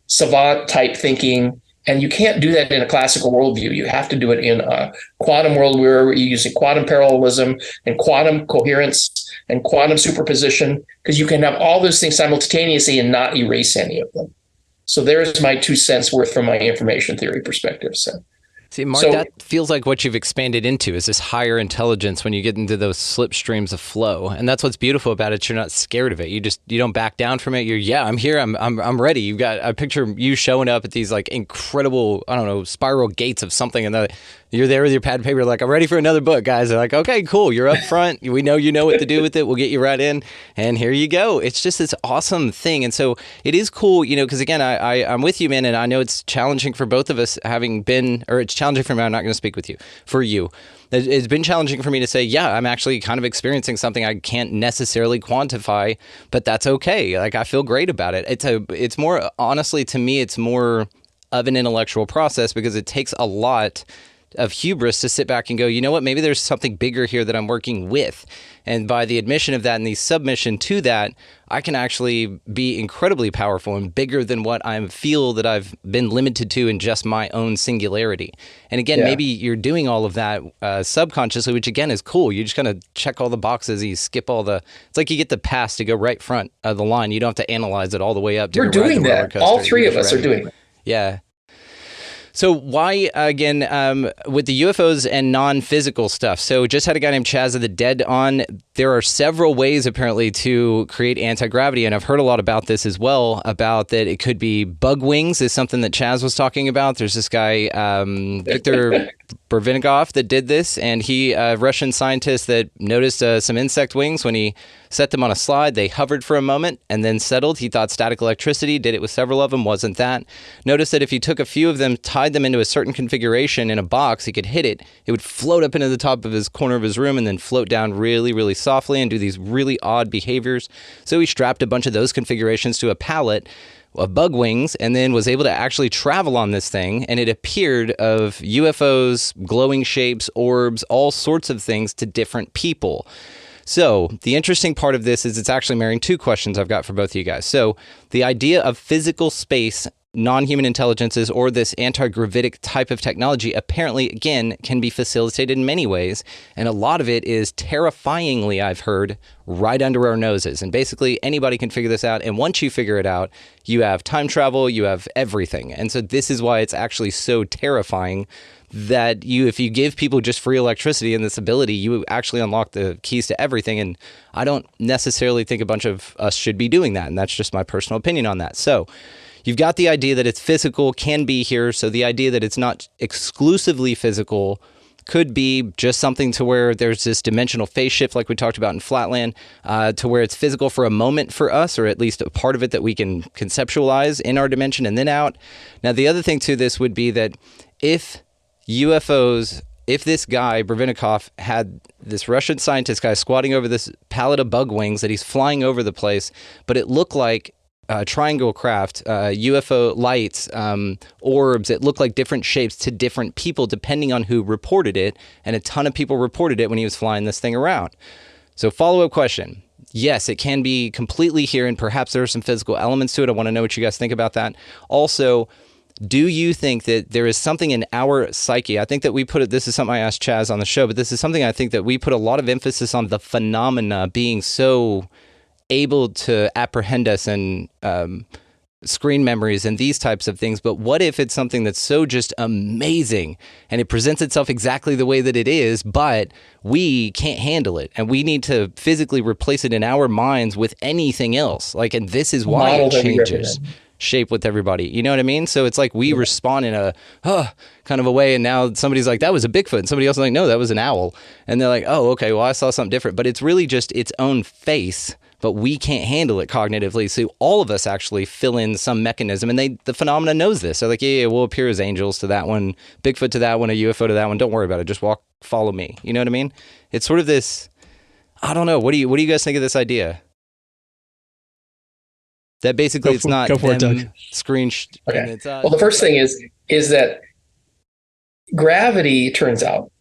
savant type thinking. And you can't do that in a classical worldview. You have to do it in a quantum world where you're using quantum parallelism and quantum coherence and quantum superposition, because you can have all those things simultaneously and not erase any of them. So there's my 2 cents worth from my information theory perspective. See, Mark, that feels like what you've expanded into is this higher intelligence when you get into those slipstreams of flow. And that's what's beautiful about it. You're not scared of it. You don't back down from it. I'm here. I'm ready. You've got, I picture you showing up at these like incredible, I don't know, spiral gates of something. And you're there with your pad and paper, like, I'm ready for another book, guys. They're like, okay, cool. You're up front. We know you know what to do with it. We'll get you right in. And here you go. It's just this awesome thing. And so it is cool, because again, I'm with you, man. And I know it's challenging for both of us it's challenging for me. I'm not going to speak with you, for you. It's been challenging for me to say, yeah, I'm actually kind of experiencing something I can't necessarily quantify, but that's okay. Like, I feel great about it. It's more, honestly, to me, it's more of an intellectual process, because it takes a lot of hubris to sit back and go, you know what, maybe there's something bigger here that I'm working with. And by the admission of that and the submission to that, I can actually be incredibly powerful and bigger than what I feel that I've been limited to in just my own singularity. And again, maybe you're doing all of that subconsciously, which again is cool. You just kind of check all the boxes. You skip it's like you get the pass to go right front of the line. You don't have to analyze it all the way up. We're doing that. All three of us are doing that. Yeah. So why, again, with the UFOs and non-physical stuff? So just had a guy named Chaz of the Dead on. There are several ways, apparently, to create anti-gravity, and I've heard a lot about this as well, about that it could be bug wings is something that Chaz was talking about. There's this guy, Viktor Burvinikov, that did this, and he, a Russian scientist that noticed some insect wings when he set them on a slide. They hovered for a moment and then settled. He thought static electricity, did it with several of them, wasn't that. Noticed that if he took a few of them, tied them into a certain configuration in a box, he could hit it. It would float up into the top of his corner of his room and then float down really, really softly and do these really odd behaviors. So he strapped a bunch of those configurations to a pallet of bug wings and then was able to actually travel on this thing. And it appeared of UFOs, glowing shapes, orbs, all sorts of things to different people. So the interesting part of this is it's actually marrying 2 questions I've got for both of you guys. So the idea of physical space, non-human intelligences, or this anti-gravitic type of technology apparently, again, can be facilitated in many ways. And a lot of it is terrifyingly, I've heard, right under our noses. And basically anybody can figure this out. And once you figure it out, you have time travel, you have everything. And so this is why it's actually so terrifying that if you give people just free electricity and this ability, you actually unlock the keys to everything. And I don't necessarily think a bunch of us should be doing that. And that's just my personal opinion on that. So you've got the idea that it's physical, can be here. So the idea that it's not exclusively physical could be just something to where there's this dimensional phase shift like we talked about in Flatland, to where it's physical for a moment for us, or at least a part of it that we can conceptualize in our dimension and then out. Now, the other thing to this would be that if UFOs, if this guy, Burvinikov, had this Russian scientist guy squatting over this pallet of bug wings that he's flying over the place, but it looked like triangle craft, UFO lights, orbs, it looked like different shapes to different people depending on who reported it, and a ton of people reported it when he was flying this thing around. So follow-up question. Yes, it can be completely here, and perhaps there are some physical elements to it. I want to know what you guys think about that. Also, Do you think that there is something in our psyche? I think that we put it, this is something I asked Chaz on the show, but this is something I think that we put a lot of emphasis on the phenomena being so able to apprehend us and screen memories and these types of things. But what if it's something that's so just amazing and it presents itself exactly the way that it is, but we can't handle it and we need to physically replace it in our minds with anything else? Like, and this is why it changes shape with everybody. You know what I mean? So it's like we respond in a kind of a way, and now somebody's like, that was a Bigfoot, and somebody else is like, no, that was an owl. And they're like, oh, okay, well, I saw something different. But it's really just its own face, but we can't handle it cognitively. So all of us actually fill in some mechanism, and the phenomena knows this. So like, yeah, we'll appear as angels to that one, Bigfoot to that one, a UFO to that one. Don't worry about it. Just follow me. You know what I mean? It's sort of this, I don't know. What do you guys think of this idea? That basically it's not go for it, Doug. Okay. Well, the first thing is that gravity, turns out,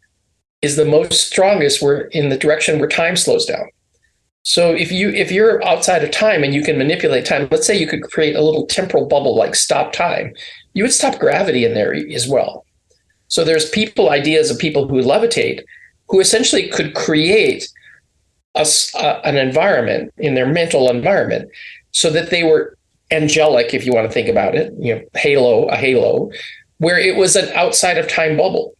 is the most strongest in the direction where time slows down. So if you're outside of time and you can manipulate time, let's say you could create a little temporal bubble like stop time, you would stop gravity in there as well. So there's ideas of people who levitate, who essentially could create an environment in their mental environment so that they were angelic, if you want to think about it, a halo, where it was an outside of time bubble.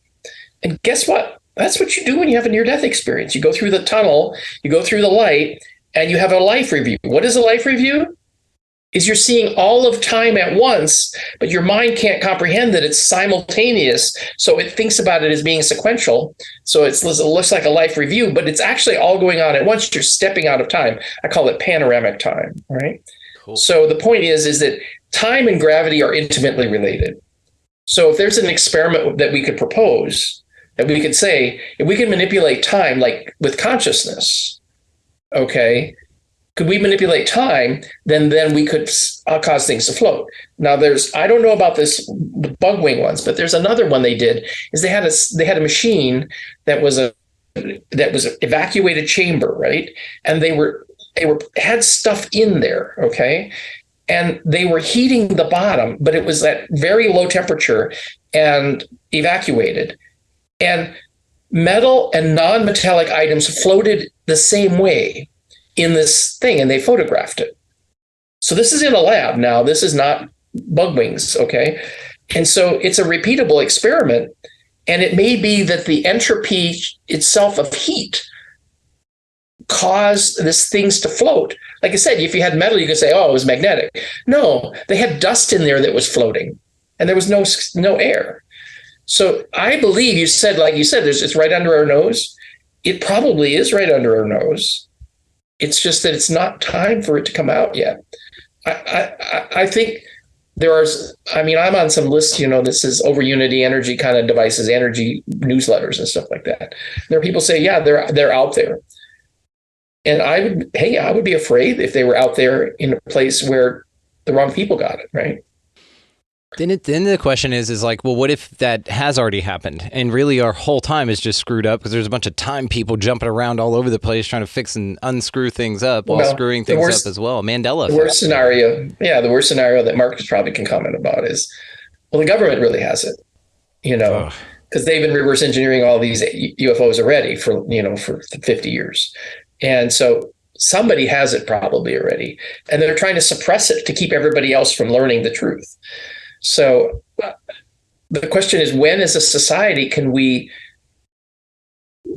And guess what? That's what you do when you have a near-death experience. You go through the tunnel, you go through the light, and you have a life review. What is a life review? Is you're seeing all of time at once, but your mind can't comprehend that it's simultaneous. So it thinks about it as being sequential. So it looks like a life review, but it's actually all going on at once. You're stepping out of time. I call it panoramic time, right? Cool. So the point is that time and gravity are intimately related. So if there's an experiment that we could propose, that we could say, if we can manipulate time, like with consciousness, okay, could we manipulate time, then we could cause things to float. Now I don't know about the bug wing ones, but there's another one they did, is they had a machine that was an evacuated chamber, right? And they had stuff in there, okay? And they were heating the bottom, but it was at very low temperature and evacuated. And metal and non-metallic items floated the same way in this thing, and they photographed it. So this is in a lab now. This is not bug wings, okay? And so it's a repeatable experiment, and it may be that the entropy itself of heat caused these things to float. Like I said, if you had metal, you could say, oh, it was magnetic. No, they had dust in there that was floating, and there was no air. So I believe it's right under our nose. It probably is right under our nose. It's just that it's not time for it to come out yet. I think I'm on some lists, this is over Unity energy kind of devices, energy newsletters and stuff like that. There are people say, yeah, they're out there. And I would be afraid if they were out there in a place where the wrong people got it, right? Then the question is like, well, what if that has already happened and really our whole time is just screwed up because there's a bunch of time people jumping around all over the place trying to fix and unscrew things up while screwing things up as well. Mandela. The worst scenario that Mark probably can comment about is, well, the government really has it, because they've been reverse engineering all these UFOs already for 50 years. And so somebody has it probably already, and they're trying to suppress it to keep everybody else from learning the truth. So the question is, when as a society can we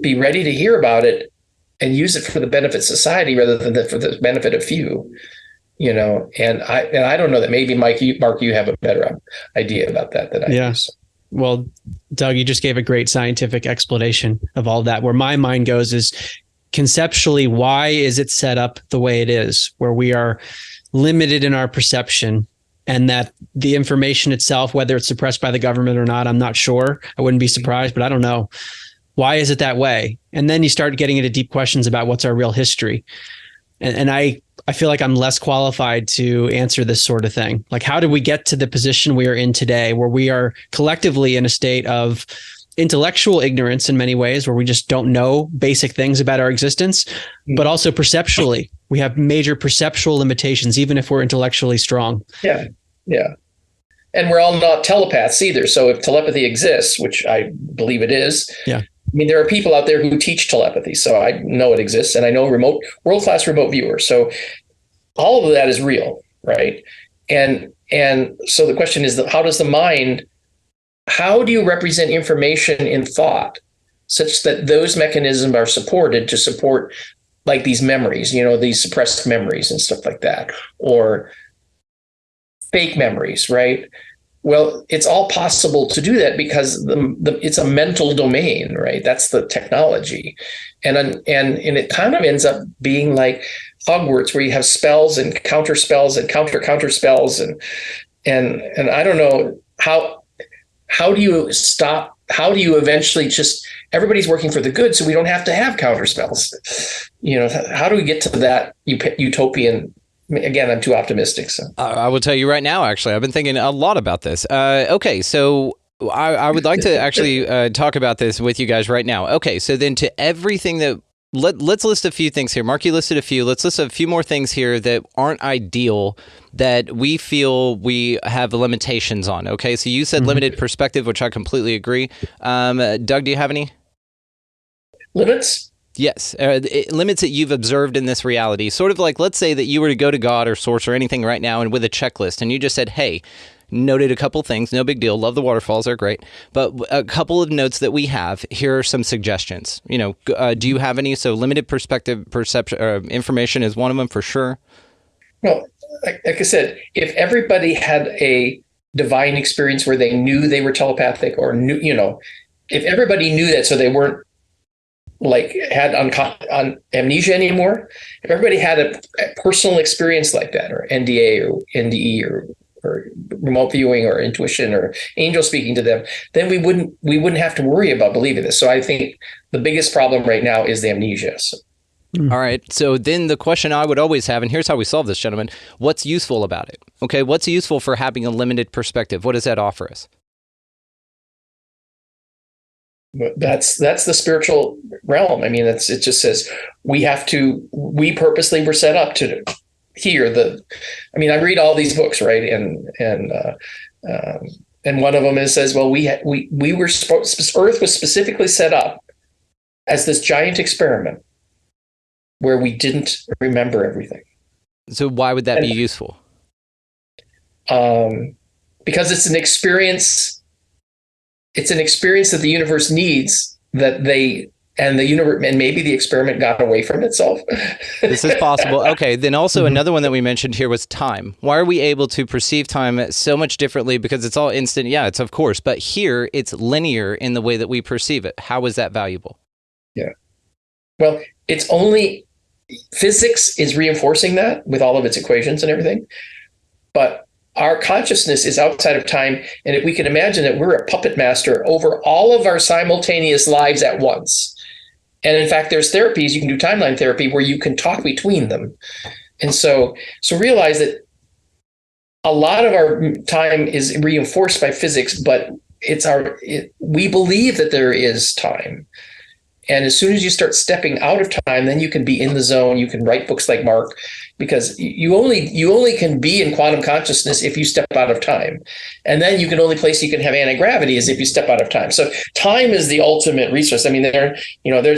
be ready to hear about it and use it for the benefit of society rather than for the benefit of few? And I don't know, that maybe Mark, you have a better idea about that than I do. So. Well, Doug, you just gave a great scientific explanation of all that. Where my mind goes is conceptually, why is it set up the way it is, where we are limited in our perception, and that the information itself, whether it's suppressed by the government or not, I'm not sure. I wouldn't be surprised, but I don't know. Why is it that way? And then you start getting into deep questions about what's our real history. And I feel like I'm less qualified to answer this sort of thing. Like, how did we get to the position we are in today, where we are collectively in a state of intellectual ignorance in many ways, where we just don't know basic things about our existence, but also perceptually, we have major perceptual limitations, even if we're intellectually strong. Yeah. And we're all not telepaths either. So if telepathy exists, which I believe it is, Yeah. I mean, there are people out there who teach telepathy. So I know it exists, and I know world-class remote viewers. So all of that is real, right? And so the question is, how does the mind, how do you represent information in thought such that those mechanisms are supported to support like these memories, these suppressed memories and stuff like that, or fake memories, right? Well, it's all possible to do that because it's a mental domain, right? That's the technology, and it kind of ends up being like Hogwarts, where you have spells and counter spells and counter spells, and I don't know how do you stop? How do you eventually just everybody's working for the good, so we don't have to have counter spells? How do we get to that utopian? Again, I'm too optimistic. So I will tell you right now, actually, I've been thinking a lot about this. Okay, so I would like to actually talk about this with you guys right now. Okay, so then to everything that, let's list a few things here. Mark, you listed a few. Let's list a few more things here that aren't ideal that we feel we have limitations on. Okay, so you said limited perspective, which I completely agree. Doug, do you have any? Limits? Yes, limits that you've observed in this reality. Sort of like, let's say that you were to go to God or Source or anything right now and with a checklist, and you just said, hey, noted a couple things, no big deal, love the waterfalls, they're great, but a couple of notes that we have, here are some suggestions. Do you have any? So limited perspective, perception, information is one of them for sure. Well, like I said, if everybody had a divine experience where they knew they were telepathic or if everybody knew that so they weren't had on amnesia anymore, if everybody had a personal experience like that, or NDA or NDE or remote viewing or intuition or angel speaking to them, then we wouldn't have to worry about believing this. So I think the biggest problem right now is the amnesia. So. All right. So then the question I would always have, and here's how we solve this, gentlemen, what's useful about it? Okay. What's useful for having a limited perspective? What does that offer us? That's the spiritual realm. I mean, it just says we purposely were set up to hear I read all these books, right? And one of them says, well, we were Earth was specifically set up as this giant experiment where we didn't remember everything. So why would that be useful? Because it's an experience. It's an experience that the universe needs, and maybe the experiment got away from itself. This is possible. Okay, then also another one that we mentioned here was time. Why are we able to perceive time so much differently? Because it's all instant. Yeah, it's of course, but here it's linear in the way that we perceive it. How is that valuable? Yeah. Well, it's only physics is reinforcing that with all of its equations and everything, but our consciousness is outside of time, and if we can imagine that we're a puppet master over all of our simultaneous lives at once. And in fact, there's therapies, you can do timeline therapy where you can talk between them. And so realize that a lot of our time is reinforced by physics, but we believe that there is time. And as soon as you start stepping out of time, then you can be in the zone. You can write books like Mark, because you only can be in quantum consciousness if you step out of time. And then the only place you can have anti-gravity is if you step out of time. So time is the ultimate resource. I mean, they're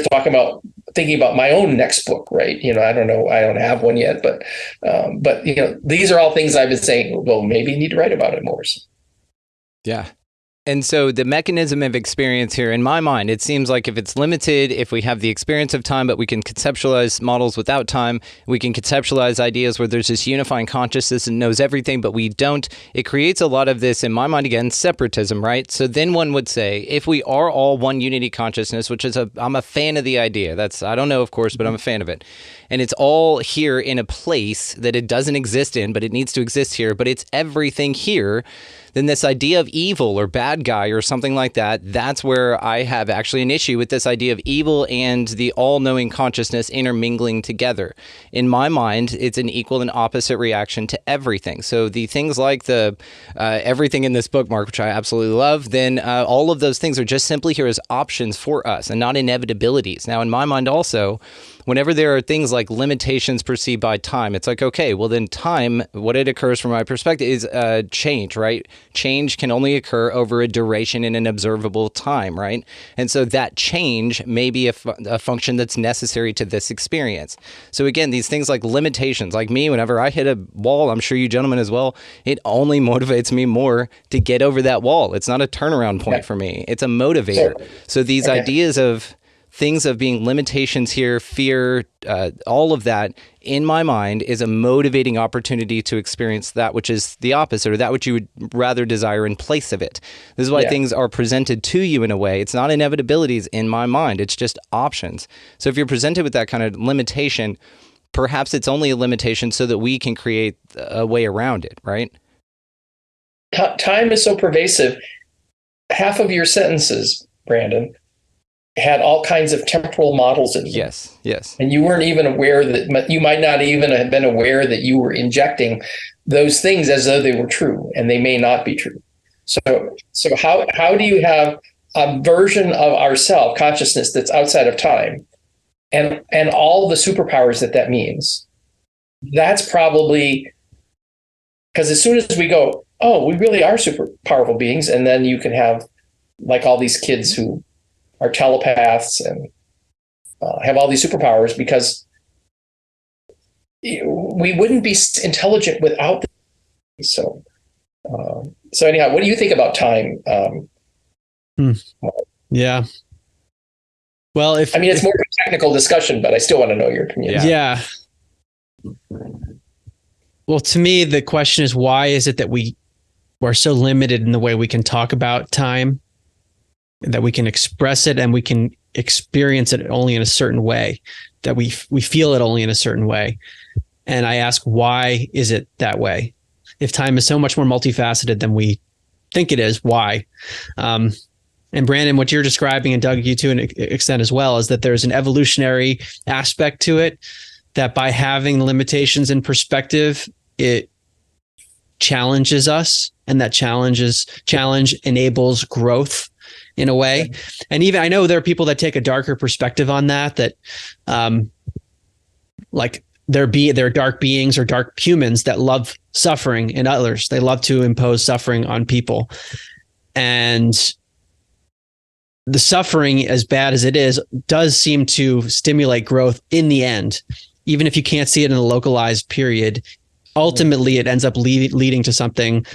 talking about thinking about my own next book, right? I don't know, I don't have one yet, but these are all things I've been saying, well, maybe you need to write about it more. So. Yeah. And so the mechanism of experience here, in my mind, it seems like if it's limited, if we have the experience of time, but we can conceptualize models without time, we can conceptualize ideas where there's this unifying consciousness and knows everything, but we don't. It creates a lot of this, in my mind, again, separatism, right? So then one would say, if we are all one unity consciousness, which is I'm a fan of the idea. I don't know, of course, but I'm a fan of it. And it's all here in a place that it doesn't exist in, but it needs to exist here, but it's everything here. Then this idea of evil or bad guy or something like that, that's where I have actually an issue with this idea of evil and the all-knowing consciousness intermingling together. In my mind, it's an equal and opposite reaction to everything. So the things like the everything in this book, Mark, which I absolutely love, then all of those things are just simply here as options for us and not inevitabilities. Now, in my mind also, whenever there are things like limitations perceived by time, it's like, okay, well then time, what it occurs from my perspective is change, right? Change can only occur over a duration in an observable time, right? And so that change may be a function that's necessary to this experience. So again, these things like limitations, like me, whenever I hit a wall, I'm sure you gentlemen as well, it only motivates me more to get over that wall. It's not a turnaround point for me. It's a motivator. So these ideas of things of being limitations here, fear, all of that in my mind is a motivating opportunity to experience that which is the opposite, or that which you would rather desire in place of it. This is why things are presented to you in a way. It's not inevitabilities in my mind. It's just options. So if you're presented with that kind of limitation, perhaps it's only a limitation so that we can create a way around it, right? Time is so pervasive. Half of your sentences, Brandon, had all kinds of temporal models in them. Yes. And you weren't even aware that, you might not even have been aware that you were injecting those things as though they were true, and they may not be true. So how do you have a version of ourself, consciousness, that's outside of time, and all the superpowers that means? That's probably, because as soon as we go, oh, we really are super powerful beings, and then you can have like all these kids who are telepaths and have all these superpowers, because we wouldn't be intelligent without them. So anyhow, what do you think about time? Yeah. Well, it's more of a technical discussion, but I still want to know your opinion. Yeah. Well, to me, the question is, why is it that we're so limited in the way we can talk about time, that we can express it and we can experience it only in a certain way, that we feel it only in a certain way? And I ask, why is it that way? If time is so much more multifaceted than we think it is, why? And Brandon, what you're describing, and Doug, you to an extent as well, is that there's an evolutionary aspect to it, that by having limitations in perspective, it challenges us, and that challenge enables growth in a way. And even I know there are people that take a darker perspective on that like they're dark beings or dark humans that love suffering in others. They love to impose suffering on people. And the suffering, as bad as it is, does seem to stimulate growth in the end. Even if you can't see it in a localized period, ultimately it ends up leading to something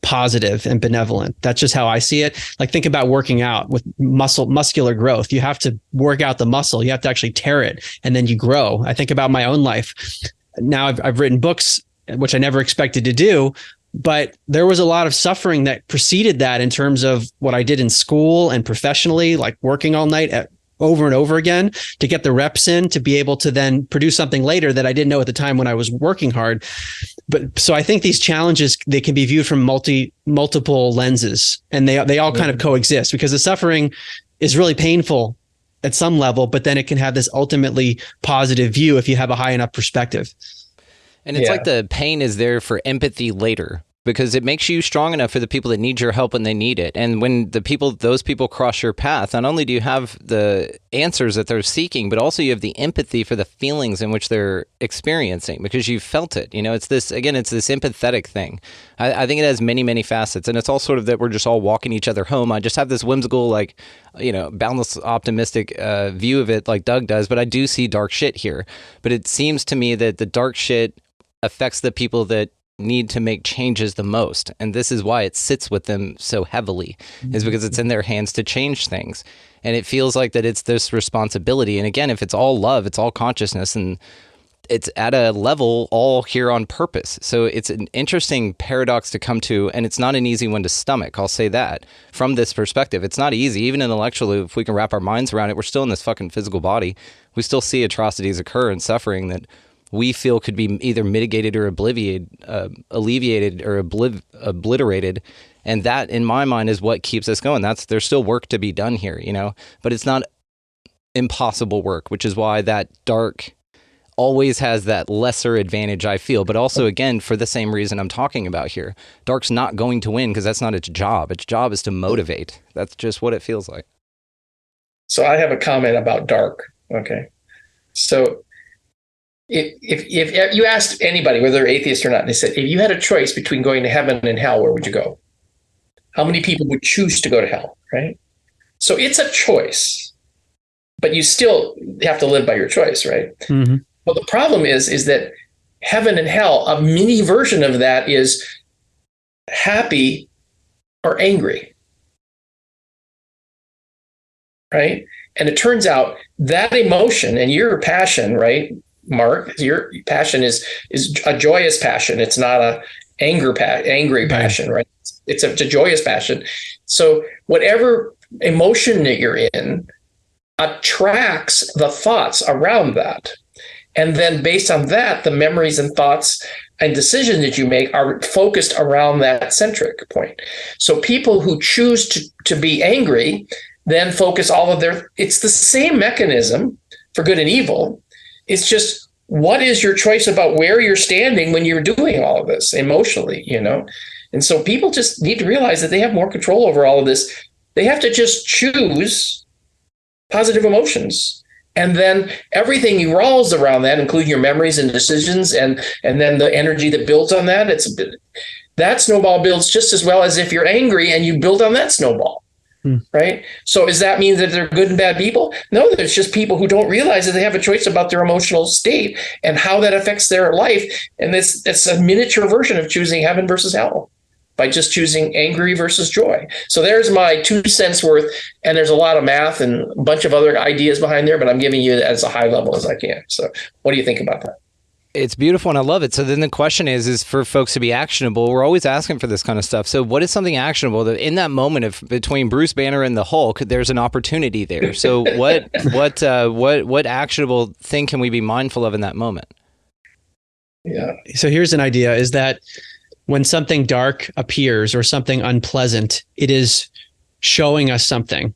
positive and benevolent. That's just how I see it. Like, think about working out with muscular growth. You have to work out the muscle. You have to actually tear it, and then you grow. I think about my own life. Now I've written books, which I never expected to do, but there was a lot of suffering that preceded that in terms of what I did in school and professionally, like working all night over and over again to get the reps in, to be able to then produce something later that I didn't know at the time when I was working hard. But so I think these challenges, they can be viewed from multiple lenses, and they all kind of coexist, because the suffering is really painful at some level, but then it can have this ultimately positive view if you have a high enough perspective. And it's like the pain is there for empathy later, because it makes you strong enough for the people that need your help when they need it. And when those people cross your path, not only do you have the answers that they're seeking, but also you have the empathy for the feelings in which they're experiencing, because you've felt it. It's this empathetic thing. I think it has many, many facets, and it's all sort of that we're just all walking each other home. I just have this whimsical, boundless optimistic view of it, like Doug does, but I do see dark shit here. But it seems to me that the dark shit affects the people that need to make changes the most, and this is why it sits with them so heavily, is because it's in their hands to change things, and it feels like that it's this responsibility. And again, if it's all love, it's all consciousness, and it's at a level all here on purpose. So it's an interesting paradox to come to, and it's not an easy one to stomach. I'll say that from this perspective. It's not easy, even intellectually. If we can wrap our minds around it, we're still in this fucking physical body. We still see atrocities occur and suffering that we feel could be either mitigated or alleviated or obliterated. And that, in my mind, is what keeps us going. There's still work to be done here, but it's not impossible work, which is why that dark always has that lesser advantage, I feel. But also, again, for the same reason I'm talking about here, dark's not going to win, because that's not its job. Its job is to motivate. That's just what it feels like. So I have a comment about dark. Okay. So if you asked anybody, whether they're atheist or not, they said, if you had a choice between going to heaven and hell, where would you go? How many people would choose to go to hell, right? So it's a choice, but you still have to live by your choice, right? Mm-hmm. But the problem is that heaven and hell, a mini version of that is happy or angry, right? And it turns out that emotion and your passion, right, Mark, your passion is a joyous passion. It's not a angry passion, right? It's a joyous passion. So whatever emotion that you're in attracts the thoughts around that. And then based on that, the memories and thoughts and decisions that you make are focused around that centric point. So people who choose to be angry then focus all of it's the same mechanism for good and evil. It's just, what is your choice about where you're standing when you're doing all of this emotionally, And so people just need to realize that they have more control over all of this. They have to just choose positive emotions. And then everything revolves around that, including your memories and decisions, and then the energy that builds on that. That snowball builds just as well as if you're angry and you build on that snowball. Right? So does that mean that they're good and bad people? No, there's just people who don't realize that they have a choice about their emotional state and how that affects their life. And it's a miniature version of choosing heaven versus hell by just choosing angry versus joy. So there's my 2 cents worth. And there's a lot of math and a bunch of other ideas behind there, but I'm giving you it as a high level as I can. So what do you think about that? It's beautiful and I love it. So then the question is for folks to be actionable. We're always asking for this kind of stuff. So what is something actionable that in that moment of between Bruce Banner and the Hulk, there's an opportunity there. So what actionable thing can we be mindful of in that moment? Yeah. So here's an idea, is that when something dark appears or something unpleasant, it is showing us something.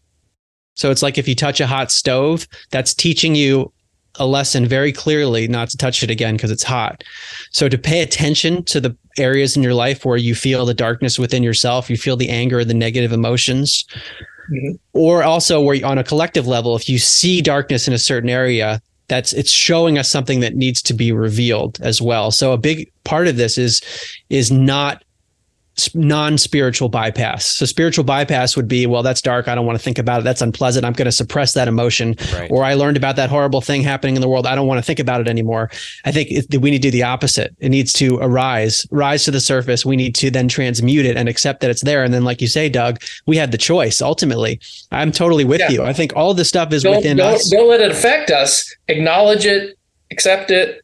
So it's like if you touch a hot stove, that's teaching you a lesson very clearly not to touch it again because it's hot. So to pay attention to the areas in your life where you feel the darkness within yourself, you feel the anger, the negative emotions, or also where on a collective level, if you see darkness in a certain area, it's showing us something that needs to be revealed as well. So a big part of this is not non-spiritual bypass. So spiritual bypass would be, well, that's dark, I don't want to think about it, that's unpleasant, I'm going to suppress that emotion. Right. Or I learned about that horrible thing happening in the world, I don't want to think about it anymore. I think we need to do the opposite. It needs to rise to the surface. We need to then transmute it and accept that it's there. And then, like you say, Doug, we have the choice. Ultimately, I'm totally with you. I think all this stuff is within us. Don't let it affect us. Acknowledge it, accept it,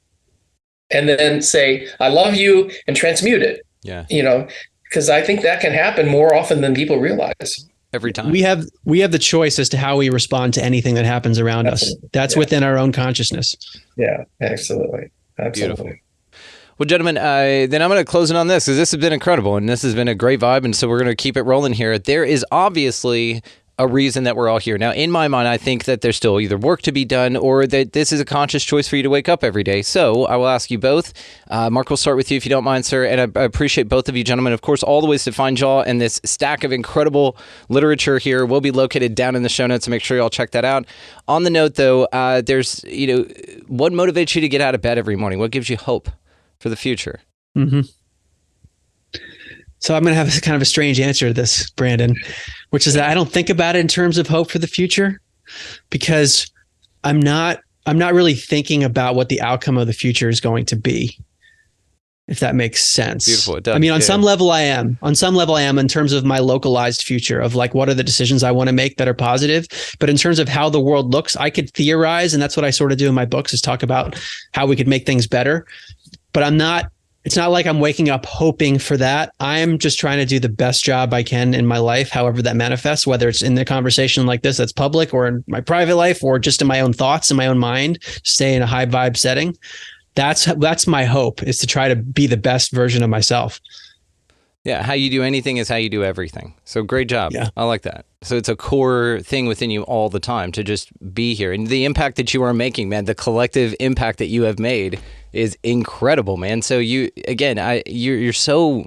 and then say, I love you, and transmute it. Yeah. Because I think that can happen more often than people realize. Every time. We have the choice as to how we respond to anything that happens around us. That's within our own consciousness. Yeah, absolutely. Beautiful. Well, gentlemen, then I'm going to close it on this because this has been incredible and this has been a great vibe. And so we're going to keep it rolling here. There is obviously a reason that we're all here. Now, in my mind, I think that there's still either work to be done or that this is a conscious choice for you to wake up every day. So I will ask you both. Mark, we'll start with you if you don't mind, sir. And I appreciate both of you, gentlemen. Of course, all the ways to find y'all and this stack of incredible literature here will be located down in the show notes, so make sure y'all check that out. On the note, though, there's, what motivates you to get out of bed every morning? What gives you hope for the future? Mm-hmm. So I'm going to have kind of a strange answer to this, Brandon, which is that I don't think about it in terms of hope for the future because I'm not really thinking about what the outcome of the future is going to be, if that makes sense. Beautiful. It does. I mean, on some level I am in terms of my localized future of like, what are the decisions I want to make that are positive? But in terms of how the world looks, I could theorize. And that's what I sort of do in my books is talk about how we could make things better. But it's not like I'm waking up hoping for that. I'm just trying to do the best job I can in my life, however that manifests, whether it's in the conversation like this that's public or in my private life or just in my own thoughts in my own mind, stay in a high vibe setting. That's my hope, is to try to be the best version of myself. Yeah, how you do anything is how you do everything. So great job. Yeah. I like that. So it's a core thing within you all the time to just be here. And the impact that you are making, man, the collective impact that you have made is incredible, man. So you're so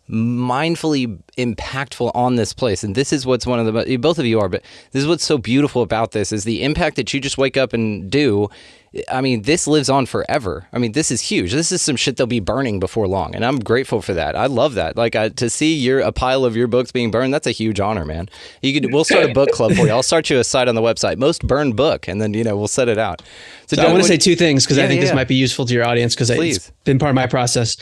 mindfully impactful on this place. And this is what's one of the, both of you are, but this is what's so beautiful about this is the impact that you just wake up and do. I mean, this lives on forever. I mean, this is huge. This is some shit they'll be burning before long. And I'm grateful for that. I love that. Like to see a pile of your books being burned, that's a huge honor, man. We'll start a book club for you. I'll start you a site on the website, most burned book. And then, we'll set it out. So I want to say two things because I think this might be useful to your audience because it's been part of my process.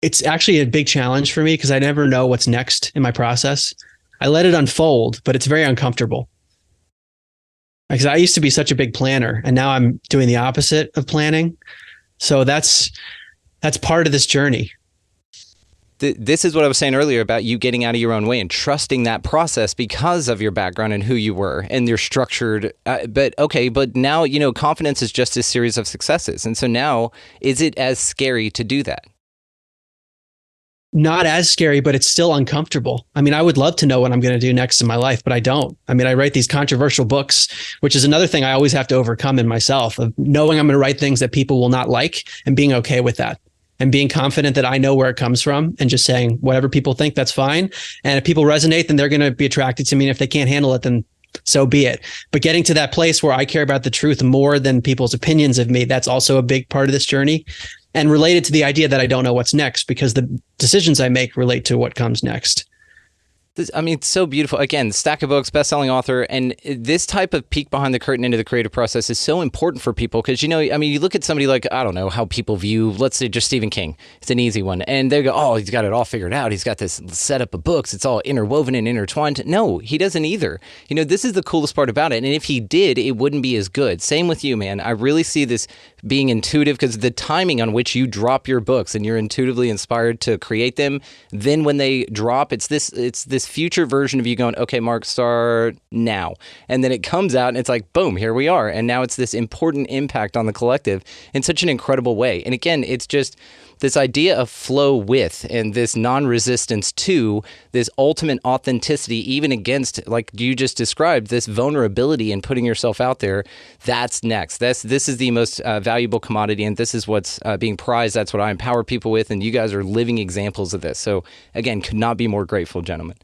It's actually a big challenge for me because I never know what's next in my process. I let it unfold, but it's very uncomfortable. Because I used to be such a big planner and now I'm doing the opposite of planning. So that's part of this journey. This is what I was saying earlier about you getting out of your own way and trusting that process because of your background and who you were and you're structured. But now, confidence is just a series of successes. And so now, is it as scary to do that? Not as scary, but it's still uncomfortable. I mean, I would love to know what I'm going to do next in my life, but I don't. I mean, I write these controversial books, which is another thing I always have to overcome in myself of knowing I'm going to write things that people will not like and being okay with that and being confident that I know where it comes from and just saying whatever people think, that's fine. And if people resonate, then they're going to be attracted to me. And if they can't handle it, then so be it. But getting to that place where I care about the truth more than people's opinions of me, that's also a big part of this journey. And related to the idea that I don't know what's next because the decisions I make relate to what comes next. It's so beautiful. Again, stack of books, best-selling author, and this type of peek behind the curtain into the creative process is so important for people because, you look at somebody like, I don't know, how people view, let's say, just Stephen King. It's an easy one. And they go, oh, he's got it all figured out. He's got this setup of books. It's all interwoven and intertwined. No, he doesn't either. This is the coolest part about it. And if he did, it wouldn't be as good. Same with you, man. I really see this being intuitive because the timing on which you drop your books and you're intuitively inspired to create them, then when they drop, it's this future version of you going, okay, Mark, start now. And then it comes out and it's like, boom, here we are. And now it's this important impact on the collective in such an incredible way. And again, it's just this idea of flow with and this non-resistance to this ultimate authenticity, even against, like you just described, this vulnerability and putting yourself out there. That's next. This is the most valuable commodity, and this is what's being prized. That's what I empower people with, and you guys are living examples of this. So again, could not be more grateful, gentlemen.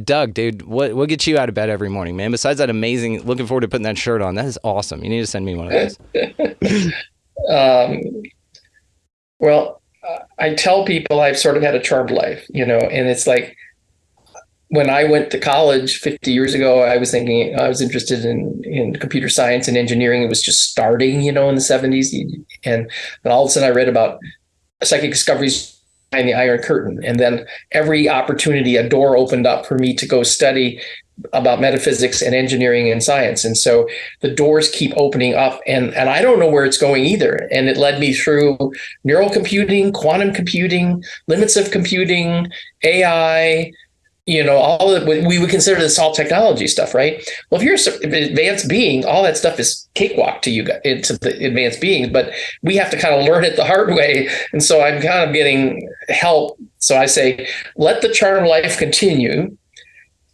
Doug, dude, what gets you out of bed every morning, man? Besides that amazing, looking forward to putting that shirt on. That is awesome. You need to send me one of those. Well, I tell people I've sort of had a charmed life, and it's like when I went to college 50 years ago, I was thinking I was interested in computer science and engineering. It was just starting, in the 70s. And then all of a sudden I read about psychic discoveries behind the Iron Curtain. And then every opportunity, a door opened up for me to go study about metaphysics and engineering and science. And so the doors keep opening up and I don't know where it's going either. And it led me through neural computing, quantum computing, limits of computing, AI, all that we would consider this all technology stuff, right? Well, if you're an advanced being, all that stuff is cakewalk to you, to the advanced beings, but we have to kind of learn it the hard way. And so I'm kind of getting help. So I say, let the charm life continue.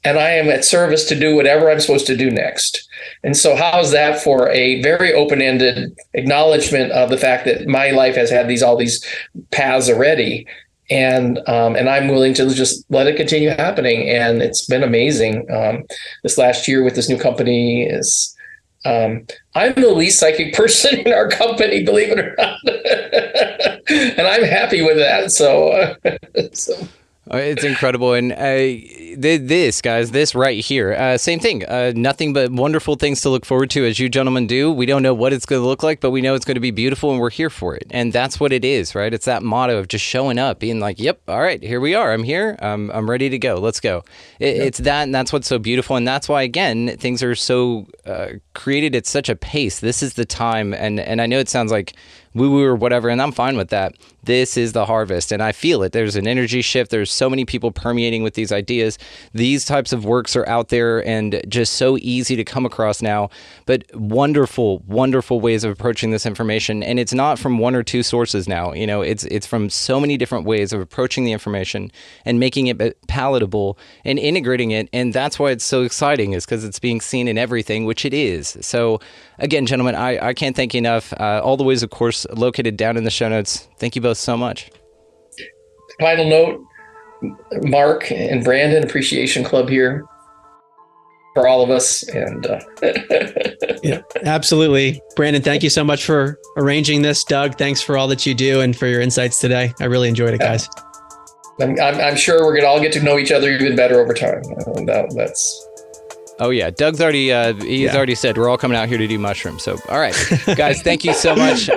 And I am at service to do whatever I'm supposed to do next. And so how's that for a very open-ended acknowledgement of the fact that my life has had all these paths already. And I'm willing to just let it continue happening. And it's been amazing. This last year with this new company is, I'm the least psychic person in our company, believe it or not. And I'm happy with that. So. It's incredible. And this, guys, this right here, same thing. Nothing but wonderful things to look forward to as you gentlemen do. We don't know what it's going to look like, but we know it's going to be beautiful and we're here for it. And that's what it is, right? It's that motto of just showing up, being like, yep, all right, here we are. I'm here. I'm ready to go. Let's go. It's that, and that's what's so beautiful. And that's why, again, things are so created at such a pace. This is the time. And I know it sounds like woo-woo or whatever, and I'm fine with that. This is the harvest, and I feel it. There's an energy shift. There's so many people permeating with these ideas. These types of works are out there and just so easy to come across now, but wonderful, wonderful ways of approaching this information. And it's not from one or two sources now. You know, it's from so many different ways of approaching the information and making it palatable and integrating it. And that's why it's so exciting, is because it's being seen in everything, which it is. So again, gentlemen, I can't thank you enough. All the ways, of course, located down in the show notes. Thank you both so much. Final note, Mark and Brandon, Appreciation Club here for all of us. And Yeah, absolutely. Brandon, thank you so much for arranging this. Doug, thanks for all that you do and for your insights today. I really enjoyed it, guys. I'm sure we're going to all get to know each other even better over time. That's... Oh yeah, Doug's already already said we're all coming out here to do mushrooms. So all right, guys, thank you so much.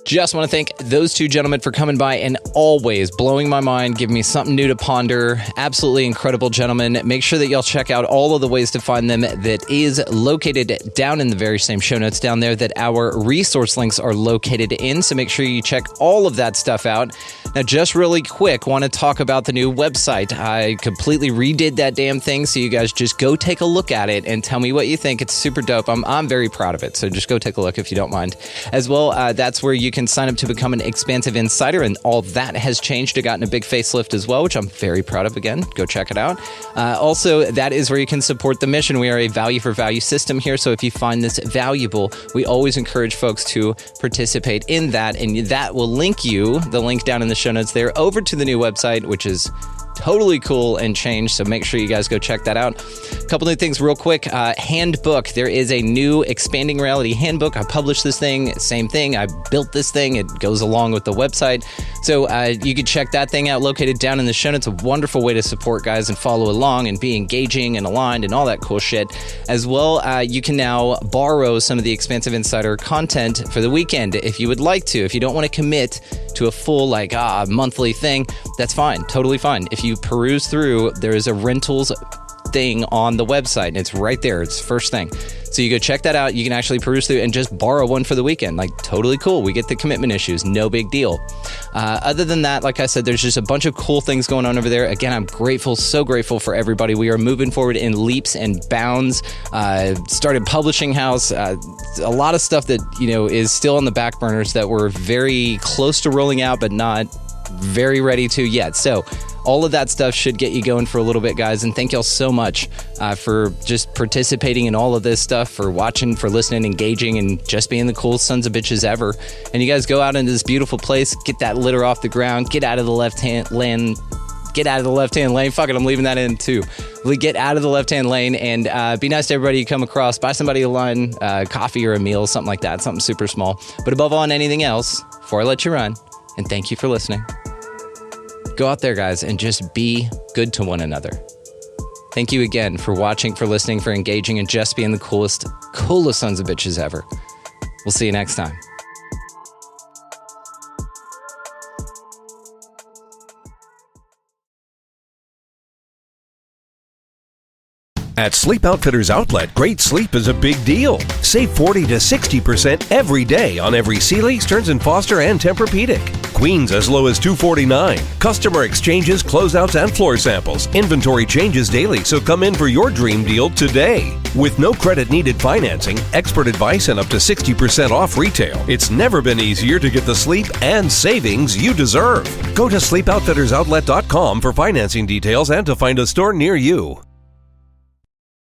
Just want to thank those two gentlemen for coming by and always blowing my mind, giving me something new to ponder. Absolutely incredible gentlemen. Make sure that y'all check out all of the ways to find them. That is located down in the very same show notes down there that our resource links are located in. So make sure you check all of that stuff out. Now, just really quick, want to talk about the new website. I completely redid that damn thing. So you guys just go take a look at it and tell me what you think. It's super dope. I'm very proud of it. So just go take a look if you don't mind. As well, that's where you can sign up to become an Expansive Insider, and all that has changed. It gotten a big facelift as well, which I'm very proud of. Again, go check it out. Also, that is where you can support the mission. We are a value for value system here, so if you find this valuable, we always encourage folks to participate in that, and that will link you, the link down in the show notes there, over to the new website, which is totally cool and changed. So make sure you guys go check that out. A couple new things real quick. Handbook. There is a new Expanding Reality handbook. I published this thing. Same thing. I built this thing. It goes along with the website. So you can check that thing out, located down in the show notes. A wonderful way to support guys and follow along and be engaging and aligned and all that cool shit. As well, you can now borrow some of the Expansive Insider content for the weekend if you would like to. If you don't want to commit to a full monthly thing, that's fine. Totally fine. If you peruse through, there is a rentals thing on the website, and it's right there. It's first thing. So you go check that out. You can actually peruse through and just borrow one for the weekend. Totally cool. We get the commitment issues. No big deal. Other than that, like I said, there's just a bunch of cool things going on over there. Again, I'm grateful, so grateful for everybody. We are moving forward in leaps and bounds. Started publishing house. A lot of stuff that, is still on the back burners that we're very close to rolling out, but not very ready to yet. So all of that stuff should get you going for a little bit, guys. And thank y'all so much for just participating in all of this stuff, for watching, for listening, engaging, and just being the coolest sons of bitches ever. And you guys go out into this beautiful place, get that litter off the ground, get out of the left-hand lane. Get out of the left-hand lane. Fuck it, I'm leaving that in too. Get out of the left-hand lane and be nice to everybody you come across. Buy somebody a line, coffee or a meal, something like that, something super small. But above all and anything else, before I let you run, and thank you for listening, go out there, guys, and just be good to one another. Thank you again for watching, for listening, for engaging, and just being the coolest sons of bitches ever. We'll see you next time. At Sleep Outfitters Outlet, great sleep is a big deal. Save 40 to 60% every day on every Sealy, Stearns & Foster, and Tempur-Pedic. Queens as low as $249. Customer exchanges, closeouts, and floor samples. Inventory changes daily, so come in for your dream deal today. With no credit needed financing, expert advice, and up to 60% off retail, it's never been easier to get the sleep and savings you deserve. Go to sleepoutfittersoutlet.com for financing details and to find a store near you.